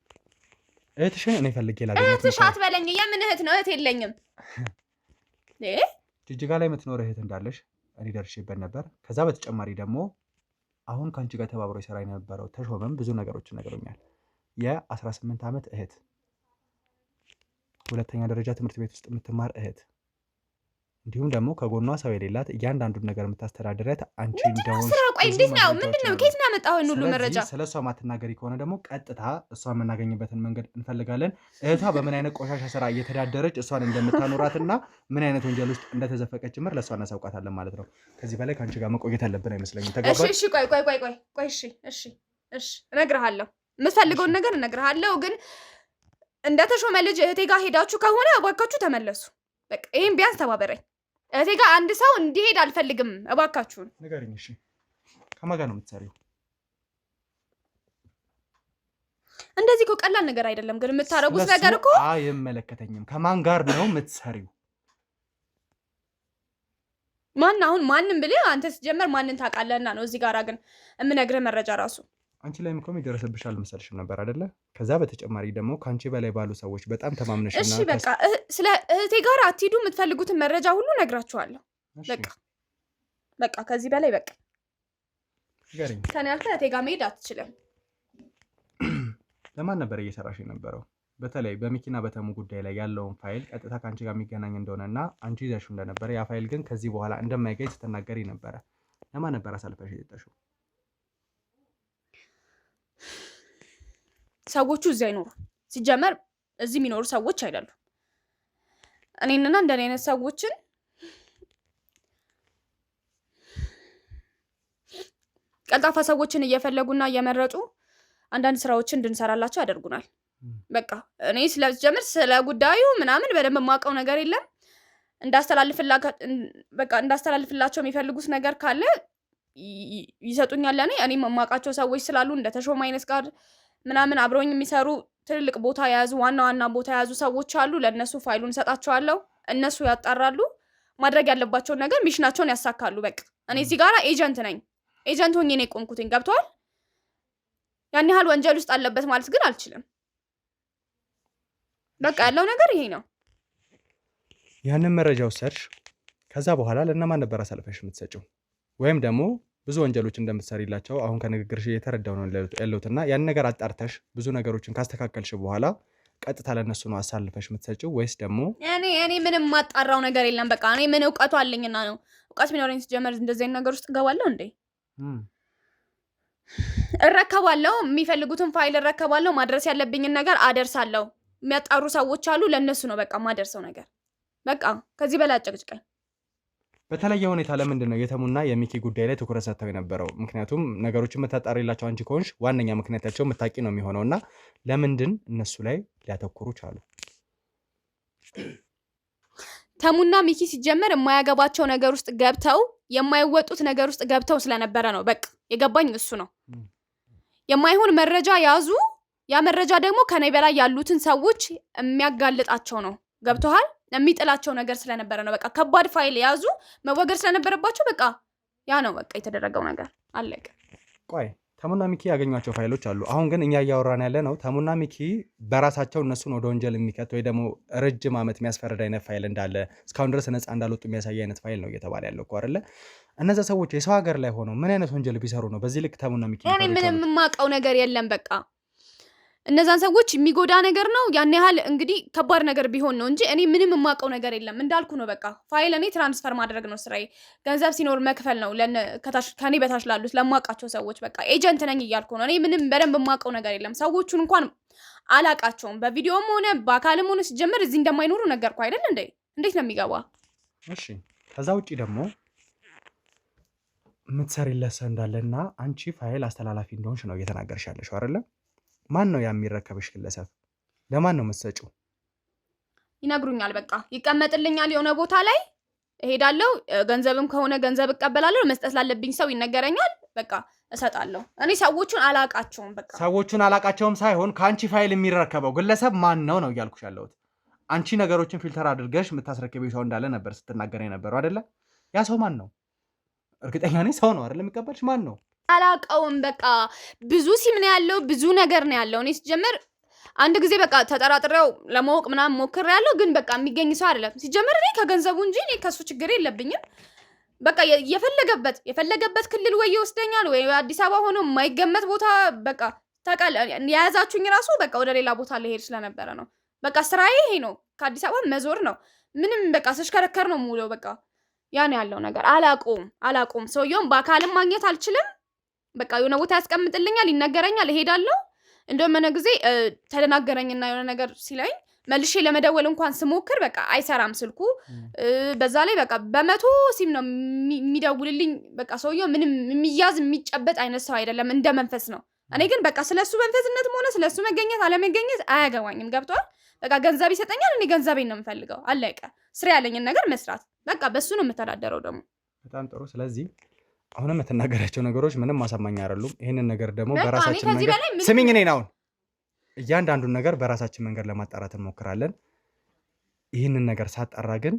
እህትሽን እኔ ፈልጌ ላገኘት። እህትሽ አትበለኝ። የምን እህት ነው? እህት የለኝም። ጅጅጋ ላይ የምትኖር እህት እንዳለሽ እኔ ደርሼበት ነበር። ከዛ በተጨማሪ ደግሞ አሁን ከአንቺ ጋር ተባብሮ ይሰራ የነበረው ተሾመም ብዙ ነገሮችን ነግሮኛል። የ18 ዓመት እህት፣ ሁለተኛ ደረጃ ትምህርት ቤት ውስጥ የምትማር እህት፣ እንዲሁም ደግሞ ከጎኗ ሰው የሌላት እያንዳንዱን ነገር የምታስተዳድረት አንቺ እንደሆነ። ቆይ እንዴት ነው? ምንድነው? ከየት ነው ያመጣው ሁሉ መረጃ? ስለሷ ማትናገሪ ከሆነ ደግሞ ቀጥታ እሷ የምናገኝበትን መንገድ እንፈልጋለን። እህቷ በምን አይነት ቆሻሻ ስራ እየተዳደረች እሷን እንደምታኖራትና ምን አይነት ወንጀል ውስጥ እንደተዘፈቀች ጭምር ለእሷ እናሳውቃታለን ማለት ነው። ከዚህ በላይ ከአንቺ ጋር መቆየት ያለብን አይመስለኝም። ተግባባን? እሺ ቆይ እሺ እነግርሃለሁ። የምትፈልገውን ነገር እነግርሃለሁ። ግን እንደ ተሾመ ልጅ እህቴ ጋር ሄዳችሁ ከሆነ እባካችሁ ተመለሱ። በቃ ይሄን ቢያንስ ተባበረኝ። እህቴ ጋር አንድ ሰው እንዲሄድ አልፈልግም። እባካችሁን ንገሪኝ። እሺ ከማን ጋር ነው የምትሰሪው? እንደዚህ እኮ ቀላል ነገር አይደለም ግን የምታረጉት ነገር እኮ አይመለከተኝም ከማን ጋር ነው የምትሰሪው ማን አሁን ማንንም ብለህ አንተ ሲጀመር ማንን ታውቃለህና ነው እዚህ ጋር ግን የምነግርህ መረጃ ራሱ አንቺ ላይም እኮ ይደረሰብሻል መሰልሽም ነበር አይደለ ከዛ በተጨማሪ ደግሞ ካንቺ በላይ ባሉ ሰዎች በጣም ተማምነሽና እሺ በቃ ስለ እህቴ ጋር አትሂዱ የምትፈልጉትን መረጃ ሁሉ ነግራችኋለሁ በቃ ከዚህ በላይ በቃ ገሪኝ ከኔ አልፈህ እህቴ ጋር መሄድ አትችልም ለማን ነበር እየሰራሽ የነበረው በተለይ በመኪና በተሙ ጉዳይ ላይ ያለውን ፋይል ቀጥታ ካንቺ ጋር የሚገናኝ እንደሆነና አንቺ ይዘሽው እንደነበረ ያ ፋይል ግን ከዚህ በኋላ እንደማይገኝ ስትናገሪ ነበር ለማን ነበር አሳልፈሽ የሰጠሽው ሰዎቹ እዚህ አይኖሩ ሲጀመር እዚህ የሚኖሩ ሰዎች አይደሉም እኔንና እንደኔ አይነት ሰዎችን ቀልጣፋ ሰዎችን እየፈለጉና እየመረጡ አንዳንድ ስራዎችን እንድንሰራላቸው ያደርጉናል በቃ እኔ ስለጀመር ስለ ጉዳዩ ምናምን በደንብ የማውቀው ነገር የለም እንዳስተላልፍላቸው የሚፈልጉት ነገር ካለ ይሰጡኛል እኔ የማውቃቸው ሰዎች ስላሉ እንደ ተሾመ አይነት ጋር ምናምን አብረውኝ የሚሰሩ ትልልቅ ቦታ የያዙ ዋና ቦታ የያዙ ሰዎች አሉ ለነሱ ፋይሉን ሰጣቸዋለሁ እነሱ ያጣራሉ ማድረግ ያለባቸውን ነገር ሚሽናቸውን ያሳካሉ በቃ እኔ እዚህ ጋር ኤጀንት ነኝ ኤጀንት ሆኜ ነው የቆምኩትኝ ገብቷል ያን ያህል ወንጀል ውስጥ አለበት ማለት ግን አልችልም በቃ ያለው ነገር ይሄ ነው ያንን መረጃ ወሰድሽ ከዛ በኋላ ለነማን ነበር አሳልፈሽ የምትሰጪው ወይም ደግሞ ብዙ ወንጀሎች እንደምትሰሪላቸው አሁን ከንግግርሽ እየተረዳው ነው ያለውትና ያን ነገር አጣርተሽ ብዙ ነገሮችን ካስተካከልሽ በኋላ ቀጥታ ለነሱ ነው አሳልፈሽ የምትሰጪው ወይስ ደግሞ እኔ ምንም ማጣራው ነገር የለም በቃ እኔ ምን ዕውቀቱ አለኝና ነው ዕውቀት ቢኖረኝ ሲጀመር እንደዚህ አይነት ነገር ውስጥ ገባለሁ እንዴ እረከባለሁ የሚፈልጉትን ፋይል እረከባለሁ ማድረስ ያለብኝን ነገር አደርሳለሁ የሚያጣሩ ሰዎች አሉ ለነሱ ነው በቃ ማደርሰው ነገር በቃ ከዚህ በላይ አጨቅጭቀኝ በተለየ ሁኔታ ለምንድን ነው የተሙና የሚኪ ጉዳይ ላይ ትኩረት ሰጥተው የነበረው ምክንያቱም ነገሮችን መታጣሪላቸው አንቺ ከሆንሽ ዋነኛ ምክንያታቸው መታቂ ነው የሚሆነውና ለምንድን እነሱ ላይ ሊያተኩሩ ቻሉ ተሙና ሚኪ ሲጀመር የማያገባቸው ነገር ውስጥ ገብተው የማይወጡት ነገር ውስጥ ገብተው ስለነበረ ነው በቃ የገባኝ እሱ ነው የማይሆን መረጃ ያዙ ያ መረጃ ደግሞ ከኔ በላይ ያሉትን ሰዎች የሚያጋልጣቸው ነው ገብተዋል የሚጥላቸው ነገር ስለነበረ ነው በቃ ከባድ ፋይል ያዙ መወገድ ስለነበረባቸው በቃ ያ ነው በቃ የተደረገው ነገር አለቀ ቆይ ተሙና ሚኪ ያገኟቸው ፋይሎች አሉ አሁን ግን እኛ እያወራን ያለ ነው ተሙና ሚኪ በራሳቸው እነሱን ወደ ወንጀል የሚከት ወይ ደግሞ ረጅም ዓመት የሚያስፈርድ አይነት ፋይል እንዳለ እስካሁን ድረስ ነፃ እንዳልወጡ የሚያሳይ አይነት ፋይል ነው እየተባለ ያለው እኮ አይደለ እነዛ ሰዎች የሰው ሀገር ላይ ሆነው ምን አይነት ወንጀል ቢሰሩ ነው በዚህ ልክ ተሙና ሚኪ እኔ ምንም የማውቀው ነገር የለም በቃ እነዛን ሰዎች የሚጎዳ ነገር ነው ያን ያህል እንግዲህ ከባድ ነገር ቢሆን ነው እንጂ እኔ ምንም የማውቀው ነገር የለም እንዳልኩ ነው በቃ ፋይል እኔ ትራንስፈር ማድረግ ነው ስራዬ ገንዘብ ሲኖር መክፈል ነው ከኔ በታች ላሉት ለማውቃቸው ሰዎች በቃ ኤጀንት ነኝ እያልኩ ነው እኔ ምንም በደንብ የማውቀው ነገር የለም ሰዎቹን እንኳን አላቃቸውም በቪዲዮም ሆነ በአካልም ሆነ ሲጀምር እዚህ እንደማይኖሩ ነገርኩ አይደል እንዴት ነው የሚገባ እሺ ከዛ ውጪ ደግሞ የምትሰሪለት ሰው እንዳለና አንቺ ፋይል አስተላላፊ እንደሆንሽ ነው እየተናገርሽ ያለሽው አይደለ ማን ነው የሚረከብሽ ግለሰብ ለማን ነው መሰጪው ይነግሩኛል በቃ ይቀመጥልኛል የሆነ ቦታ ላይ እሄዳለሁ ገንዘብም ከሆነ ገንዘብ እቀበላለሁ መስጠት ላለብኝ ሰው ይነገረኛል በቃ እሰጣለሁ እኔ ሰዎቹን አላቃቸውም በቃ ሰዎቹን አላቃቸውም ሳይሆን ካንቺ ፋይል የሚረከበው ግለሰብ ማን ነው እያልኩሽ ያለሁት አንቺ ነገሮችን ፊልተር አድርገሽ የምታስረክበው ሰው እንዳለ ነበር ስትናገር የነበረው አይደለ ያ ሰው ማን ነው እርግጠኛ ነኝ ሰው ነው አይደል የሚቀበልሽ ማን ነው አላቀውም በቃ ብዙ ሲም ነው ያለው ብዙ ነገር ነው ያለው እኔ ሲጀመር አንድ ጊዜ በቃ ተጠራጥሬው ለማወቅ ምናምን ሞክሬያለሁ ግን በቃ የሚገኝ ሰው አይደለም ሲጀመር እኔ ከገንዘቡ እንጂ እኔ ከሱ ችግር የለብኝም በቃ የፈለገበት ክልል ወይ ይወስደኛል ወይ አዲስ አበባ ሆኖ የማይገመት ቦታ በቃ ታውቃለህ የያዛችሁኝ ራሱ በቃ ወደ ሌላ ቦታ ልሄድ ስለነበረ ነው በቃ ስራዬ ይሄ ነው ከአዲስ አበባ መዞር ነው ምንም በቃ ስሽከረከር ነው ሙሉ በቃ ያን ያለው ነገር አላቆም ሰውየውን በአካልም ማግኘት አልችልም በቃ የሆነ ቦታ ያስቀምጥልኛል ይነገረኛል እሄዳለሁ እንደውም እነ ጊዜ ተደናገረኝና የሆነ ነገር ሲለኝ መልሼ ለመደወል እንኳን ስሞክር በቃ አይሰራም ስልኩ በዛ ላይ በቃ በመቶ ሲም ነው የሚደውልልኝ በቃ ሰውየው ምንም የሚያዝ የሚጨበጥ አይነት ሰው አይደለም እንደ መንፈስ ነው እኔ ግን በቃ ስለሱ መንፈስነትም ሆነ ስለሱ መገኘት አለመገኘት አያገባኝም ገብቷል በቃ ገንዘብ ይሰጠኛል እኔ ገንዘቤን ነው የምፈልገው አለቀ ስራ ያለኝን ነገር መስራት በቃ በሱ ነው የምተዳደረው ደግሞ በጣም ጥሩ ስለዚህ አሁንም የምትናገራቸው ነገሮች ምንም ማሳማኝ አይደሉም ይሄንን ነገር ደግሞ በራሳችን መንገድ ስሚኝ እኔን አሁን እያንዳንዱን ነገር በራሳችን መንገድ ለማጣራት እንሞክራለን። ይህንን ነገር ሳጣራ ግን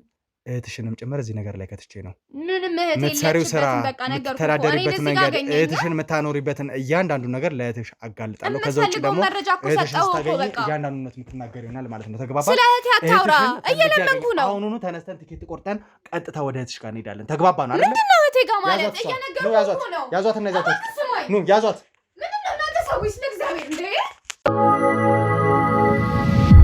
እህትሽንም ጭምር እዚህ ነገር ላይ ከትቼ ነው ምንም እህት የምትሰሪው ስራ በቃ ነገር የምትተዳደሪበት መንገድ እህትሽን የምታኖሪበትን እያንዳንዱ ነገር ለእህትሽ አጋልጣለሁ። ከዛ ውጭ ደግሞ እህትሽን ስታገኝ እያንዳንዱነት የምትናገር ይሆናል ማለት ነው። ተግባባን? ስለ እህቴ አታውራ፣ እየለመንኩ ነው። አሁኑኑ ተነስተን ትኬት ቆርጠን ቀጥታ ወደ እህትሽ ጋር እንሄዳለን። ተግባባን አይደል? ምንድን ነው እህቴ ጋር ማለት? እየነገርኩህ ነው። ያዟትና ይዛቷት ኑ ያዟት። ምንድን ነው እናንተ ሰዎች ለእግዚአብሔር እንደ